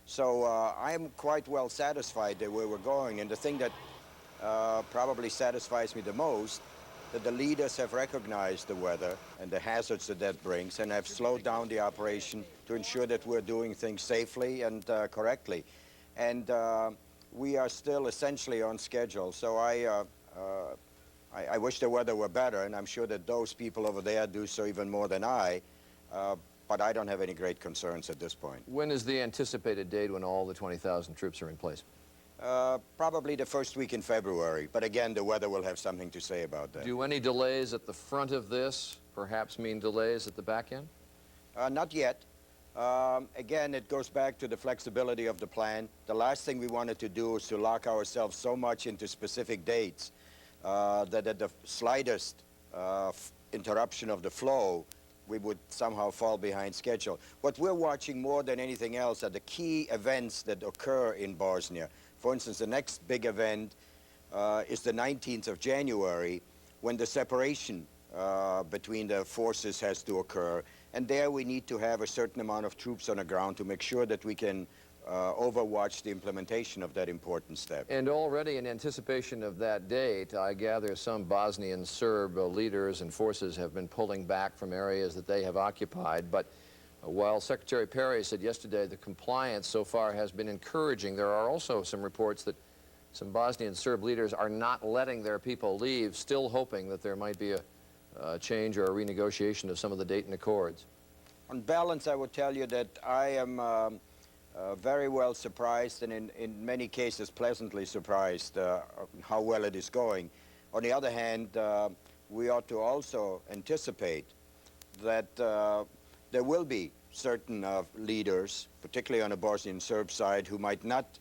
So I'm quite well satisfied that where we're going, and the thing that probably satisfies me the most, that the leaders have recognized the weather and the hazards that that brings and have slowed down the operation to ensure that we're doing things safely and correctly. And we are still essentially on schedule. So I wish the weather were better, and I'm sure that those people over there do so even more than I. But I don't have any great concerns at this point. When is the anticipated date when all the 20,000 troops are in place? Probably the first week in February, but again, the weather will have something to say about that. Do any delays at the front of this perhaps mean delays at the back end? Not yet. Again, it goes back to the flexibility of the plan. The last thing we wanted to do is to lock ourselves so much into specific dates that at the slightest interruption of the flow, we would somehow fall behind schedule. What we're watching more than anything else are the key events that occur in Bosnia. For instance, the next big event is the 19th of January, when the separation between the forces has to occur. And there we need to have a certain amount of troops on the ground to make sure that we can overwatch the implementation of that important step. And already in anticipation of that date, I gather some Bosnian Serb leaders and forces have been pulling back from areas that they have occupied. But while Secretary Perry said yesterday the compliance so far has been encouraging, there are also some reports that some Bosnian Serb leaders are not letting their people leave, still hoping that there might be a change or a renegotiation of some of the Dayton Accords. On balance, I would tell you that I am very well surprised, and in many cases pleasantly surprised how well it is going. On the other hand, we ought to also anticipate that there will be certain leaders, particularly on the Bosnian Serb side, who might not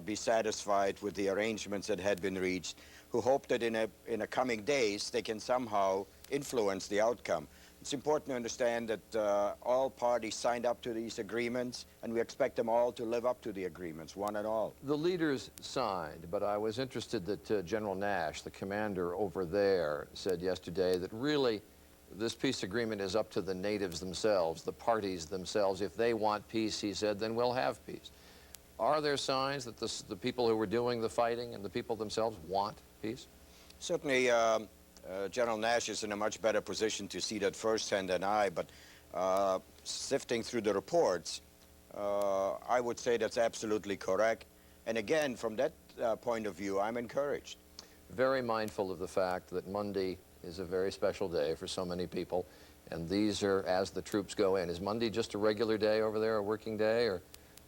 be satisfied with the arrangements that had been reached, who hope that in a coming days they can somehow influence the outcome. It's important to understand that all parties signed up to these agreements, and we expect them all to live up to the agreements, one and all. The leaders signed, but I was interested that General Nash, the commander over there, said yesterday that really this peace agreement is up to the natives themselves, the parties themselves. If they want peace, he said, then we'll have peace. Are there signs that the people who are doing the fighting and the people themselves want peace? Certainly, General Nash is in a much better position to see that firsthand than I, but sifting through the reports, I would say that's absolutely correct. And again, from that point of view, I'm encouraged. Very mindful of the fact that Monday is a very special day for so many people, and these are as the troops go in. Is Monday just a regular day over there, a working day, or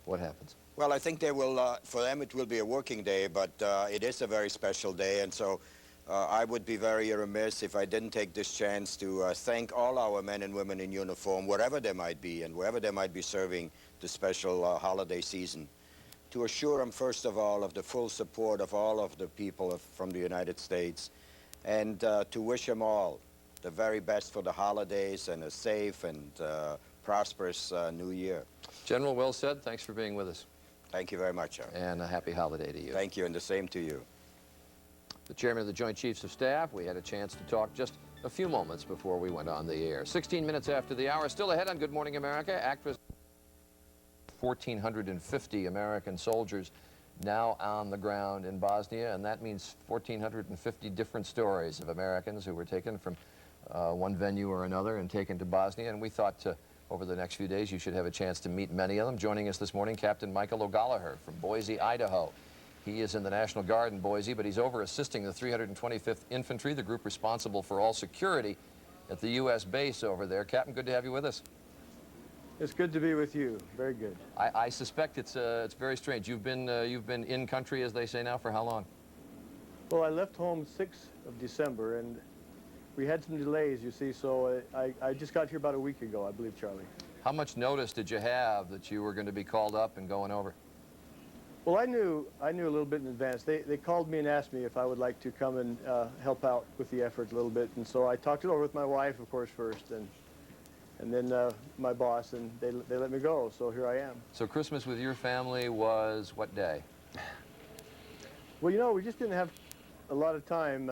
what happens? Well, I think they will, for them it will be a working day, but it is a very special day, and so I would be very remiss if I didn't take this chance to thank all our men and women in uniform, wherever they might be and wherever they might be serving the special holiday season, to assure them, first of all, of the full support of all of the people from the United States, and to wish them all the very best for the holidays and a safe and prosperous New Year. General, well said. Thanks for being with us. Thank you very much, sir. And a happy holiday to you. Thank you, and the same to you. The chairman of the Joint Chiefs of Staff, we had a chance to talk just a few moments before we went on the air. 16 minutes after the hour, still ahead on Good Morning America, actress 1,450 American soldiers now on the ground in Bosnia, and that means 1,450 different stories of Americans who were taken from one venue or another and taken to Bosnia, and we thought over the next few days you should have a chance to meet many of them. Joining us this morning, Captain Michael O'Gallagher from Boise, Idaho. He is in the National Guard in Boise, but he's over assisting the 325th Infantry, the group responsible for all security at the U.S. base over there. Captain, good to have you with us. It's good to be with you. Very good. I suspect it's very strange. You've been in country, as they say now, for how long? Well, I left home 6th of December, and we had some delays, you see, so I just got here about a week ago, I believe, Charlie. How much notice did you have that you were going to be called up and going over? Well, I knew a little bit in advance. They called me and asked me if I would like to come and help out with the effort a little bit, and so I talked it over with my wife, of course, first, and then my boss, and they let me go, so here I am. So Christmas with your family was what day? Well, you know, we just didn't have a lot of time.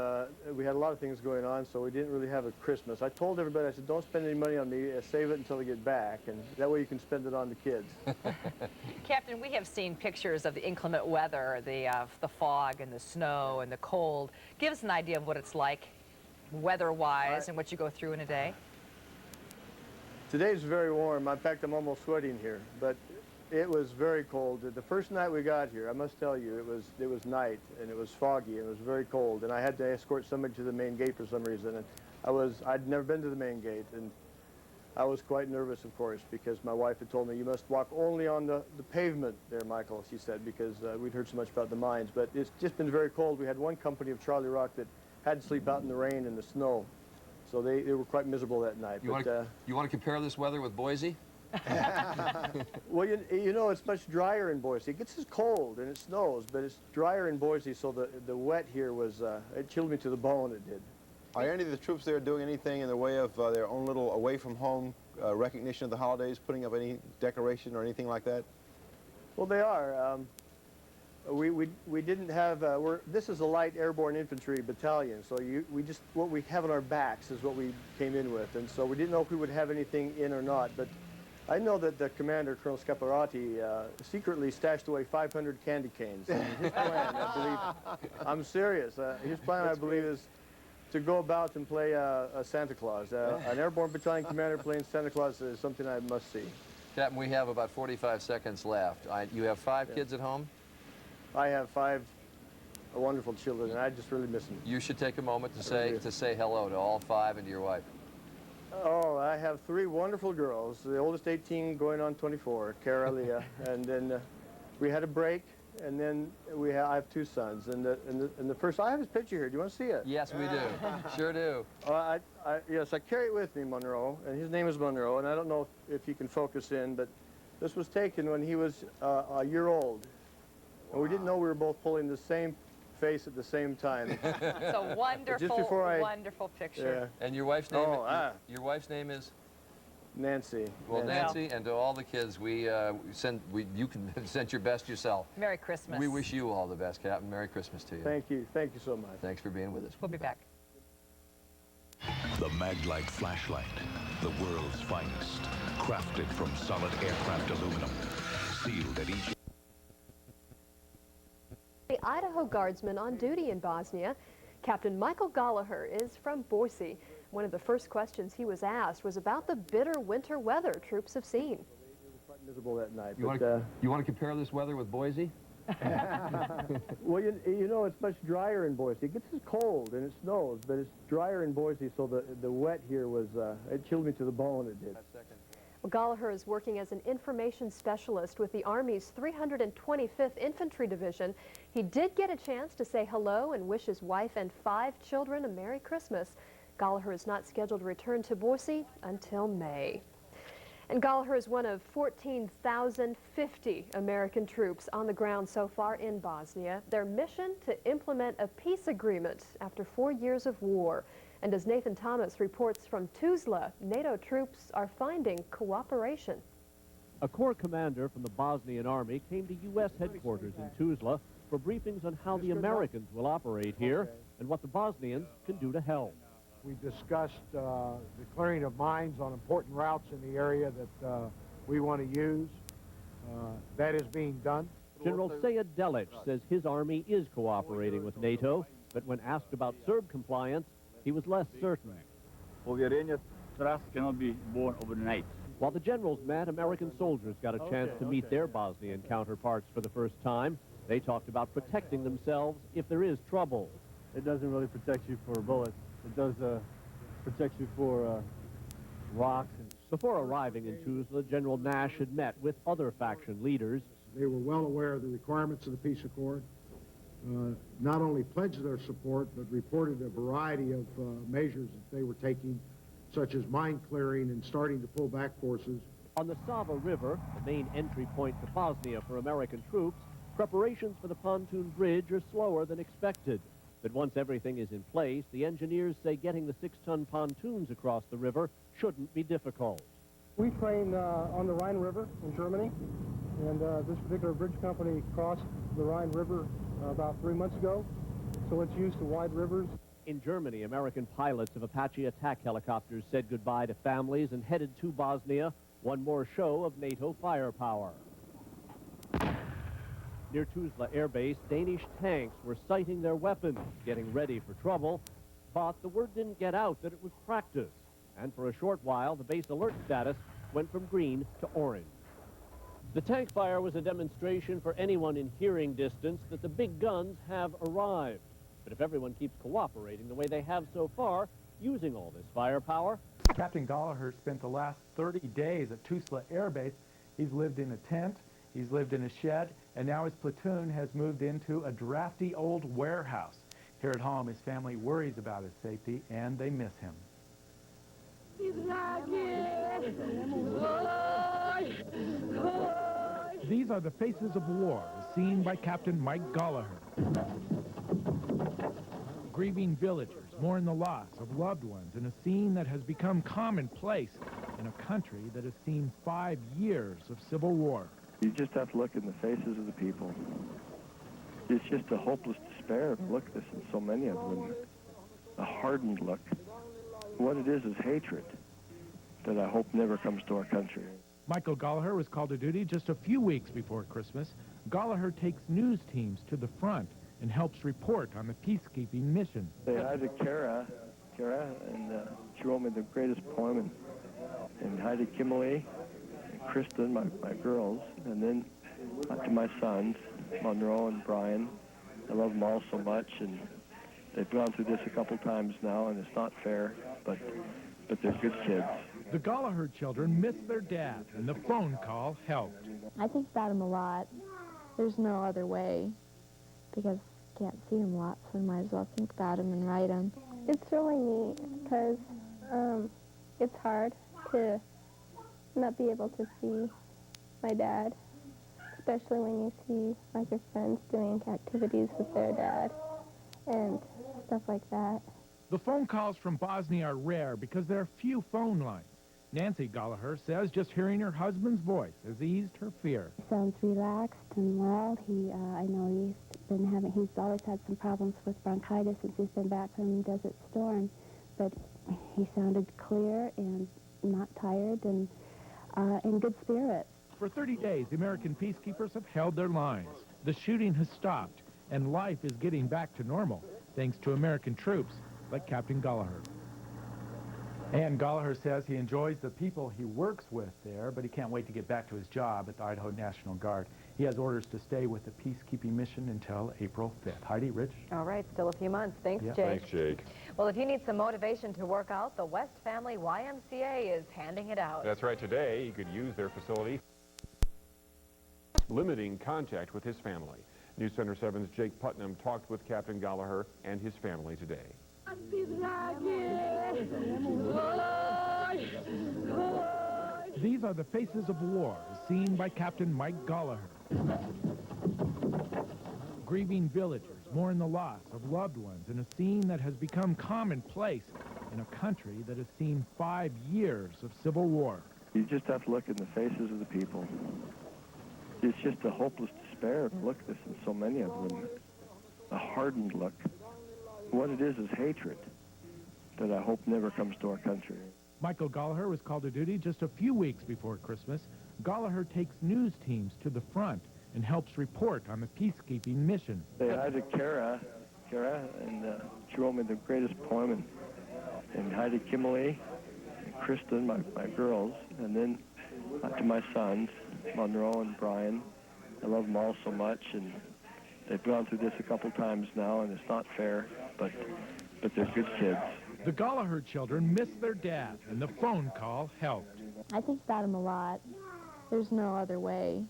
We had a lot of things going on, so we didn't really have a Christmas. I told everybody, I said, don't spend any money on me, save it until I get back, and that way you can spend it on the kids. Captain, we have seen pictures of the inclement weather, the fog and the snow and the cold. Give us an idea of what it's like weather-wise and what you go through in a day. Today's very warm. In fact, I'm almost sweating here, but it was very cold. The first night we got here, I must tell you, it was night, and it was foggy, and it was very cold, and I had to escort somebody to the main gate for some reason, and I'd never been to the main gate, and I was quite nervous, of course, because my wife had told me, you must walk only on the pavement there, Michael, she said, because we'd heard so much about the mines, but it's just been very cold. We had one company of Charlie Rock that had to sleep out in the rain and the snow, so they were quite miserable that night. You want to compare this weather with Boise? Well, you know, it's much drier in Boise. It gets as cold and it snows, but it's drier in Boise, so the wet here was, it chilled me to the bone, it did. Are any of the troops there doing anything in the way of their own little away-from-home recognition of the holidays, putting up any decoration or anything like that? Well, they are. We didn't have, this is a light airborne infantry battalion, so what we have on our backs is what we came in with, and so we didn't know if we would have anything in or not, but I know that the commander, Colonel Scaparrotti, secretly stashed away 500 candy canes. And his plan, I believe, I'm serious, his plan, I believe, is to go about and play Santa Claus. An airborne battalion commander playing Santa Claus is something I must see. Captain, we have about 45 seconds left. You have 5 kids at home? I have 5 wonderful children, and I just really miss them. You should take a moment to say hello to all 5 and to your wife. Oh, I have 3 wonderful girls, the oldest 18 going on 24, Cara, Leah, and then we had a break, and then I have 2 sons, and the first, I have his picture here, do you want to see it? Yes, we do, sure do. Yes, I carry it with me, Monroe, and his name is Monroe, and I don't know if you can focus in, but this was taken when he was a year old, and we didn't know we were both pulling the same face at the same time. It's a wonderful, wonderful picture. Yeah. And your wife's name? Your wife's name is Nancy. Well, Nancy, and to all the kids, you can send your best yourself. Merry Christmas. We wish you all the best, Captain. Merry Christmas to you. Thank you so much. Thanks for being with us. We'll be back. The Maglite flashlight, the world's finest, crafted from solid aircraft aluminum, sealed at each. The Idaho Guardsman on duty in Bosnia, Captain Michael Gallagher, is from Boise. One of the first questions he was asked was about the bitter winter weather troops have seen. It was quite miserable that night. You want to compare this weather with Boise? Well, you know, it's much drier in Boise. It gets as cold and it snows, but it's drier in Boise, so the wet here was, it chilled me to the bone, it did. Well, Gallagher is working as an information specialist with the Army's 325th Infantry Division. He did get a chance to say hello and wish his wife and 5 children a Merry Christmas. Gallagher is not scheduled to return to Boise until May. And Gallagher is one of 14,050 American troops on the ground so far in Bosnia. Their mission to implement a peace agreement after 4 years of war. And as Nathan Thomas reports from Tuzla, NATO troops are finding cooperation. A Corps commander from the Bosnian Army came to U.S. headquarters in Tuzla for briefings on how the Americans will operate here and what the Bosnians can do to help. We discussed the clearing of mines on important routes in the area that we want to use. That is being done. General Sead Delic says his army is cooperating with NATO, but when asked about Serb compliance, he was less certain. Trust cannot be born overnight. While the generals met, American soldiers got a chance to meet their Bosnian counterparts for the first time. They talked about protecting themselves if there is trouble. It doesn't really protect you for bullets. It does protect you for rocks. Before arriving in Tuzla, General Nash had met with other faction leaders. They were well aware of the requirements of the peace accord, not only pledged their support, but reported a variety of measures that they were taking, such as mine clearing and starting to pull back forces. On the Sava River, the main entry point to Bosnia for American troops, preparations for the pontoon bridge are slower than expected. But once everything is in place, the engineers say getting the 6-ton pontoons across the river shouldn't be difficult. We train on the Rhine River in Germany, and this particular bridge company crossed the Rhine River about 3 months ago, so it's used to wide rivers. In Germany, American pilots of Apache attack helicopters said goodbye to families and headed to Bosnia, one more show of NATO firepower. Near Tuzla Air Base, Danish tanks were sighting their weapons, getting ready for trouble, but the word didn't get out that it was practice. And for a short while, the base alert status went from green to orange. The tank fire was a demonstration for anyone in hearing distance that the big guns have arrived. But if everyone keeps cooperating the way they have so far, using all this firepower... Captain Gallagher spent the last 30 days at Tuzla Air Base. He's lived in a tent, he's lived in a shed, and now his platoon has moved into a drafty old warehouse. Here at home, his family worries about his safety, and they miss him. These are the faces of war, seen by Captain Mike Gallagher. Grieving villagers mourn the loss of loved ones in a scene that has become commonplace in a country that has seen 5 years of civil war. You just have to look in the faces of the people. It's just a hopeless despair. Look, this is so many of them. A hardened look. What it is hatred that I hope never comes to our country. Michael Gallagher was called to duty just a few weeks before Christmas. Gallagher takes news teams to the front and helps report on the peacekeeping mission. Say hi to Kara, and she wrote me the greatest poem, and hi to Kimberly and Kristen, my girls, and then to my sons, Monroe and Brian. I love them all so much, and they've gone through this a couple times now, and it's not fair, but they're good kids. The Gallagher children miss their dad, and the phone call helped. I think about him a lot. There's no other way, because I can't see him a lot, so I might as well think about him and write him. It's really neat, because it's hard to not be able to see my dad, especially when you see like your friends doing activities with their dad and stuff like that. The phone calls from Bosnia are rare because there are few phone lines. Nancy Gallagher says just hearing her husband's voice has eased her fear. He sounds relaxed and well. I know he's always had some problems with bronchitis since he's been back from Desert Storm, but he sounded clear and not tired and in good spirits. For 30 days, the American peacekeepers have held their lines. The shooting has stopped, and life is getting back to normal, thanks to American troops like Captain Gallagher. And Gallagher says he enjoys the people he works with there, but he can't wait to get back to his job at the Idaho National Guard. He has orders to stay with the peacekeeping mission until April 5th. Heidi, Rich? All right, still a few months. Thanks, Yeah. Jake. Thanks, Jake. Well, if you need some motivation to work out, the West Family YMCA is handing it out. That's right. Today, he could use their facility, limiting contact with his family. News Center 7's Jake Putnam talked with Captain Gallagher and his family today. These are the faces of war seen by Captain Mike Gallagher. Grieving villagers mourn the loss of loved ones in a scene that has become commonplace in a country that has seen 5 years of civil war. You just have to look in the faces of the people. It's just a hopeless despair. Look at this in so many of them. A hardened look. What it is hatred that I hope never comes to our country. Michael Gallagher was called to duty just a few weeks before Christmas. Gallagher takes news teams to the front and helps report on the peacekeeping mission. Say hi to Kara, and she wrote me the greatest poem, and hi to Kimberly, and Kristen, my girls, and then to my sons, Monroe and Brian. I love them all so much, and they've gone through this a couple times now, and it's not fair, but they're good kids. The Gallagher children miss their dad, and the phone call helped. I think about him a lot. There's no other way,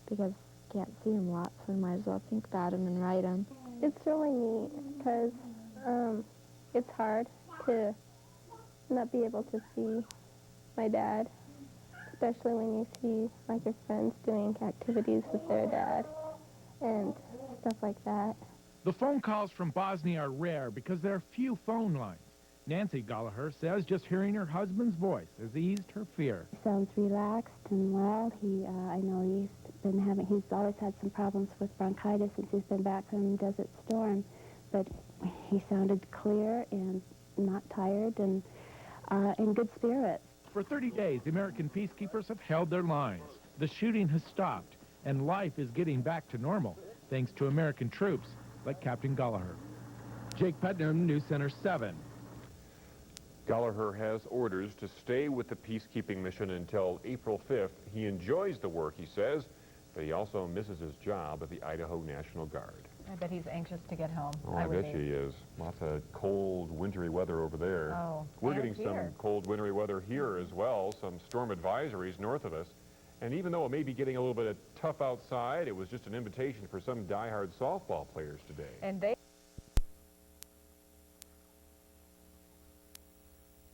because I can't see him a lot, so I might as well think about him and write him. It's really neat because it's hard to not be able to see my dad, especially when you see like your friends doing activities with their dad and stuff like that. The phone calls from Bosnia are rare because there are few phone lines. Nancy Gallagher says just hearing her husband's voice has eased her fear. He sounds relaxed and well. I know he's always had some problems with bronchitis since he's been back from Desert Storm, but he sounded clear and not tired and in good spirits. For 30 days, the American peacekeepers have held their lines. The shooting has stopped, and life is getting back to normal, thanks to American troops like Captain Gallagher. Jake Putnam, News Center 7. Gallagher has orders to stay with the peacekeeping mission until April 5th. He enjoys the work, he says, but he also misses his job at the Idaho National Guard. I bet he's anxious to get home. Oh, I bet he is. Lots of cold, wintry weather over there. Oh, we're and getting some here. cold, wintry weather here as well, some storm advisories north of us. And even though it may be getting a little bit tough outside, it was just an invitation for some diehard softball players today. And they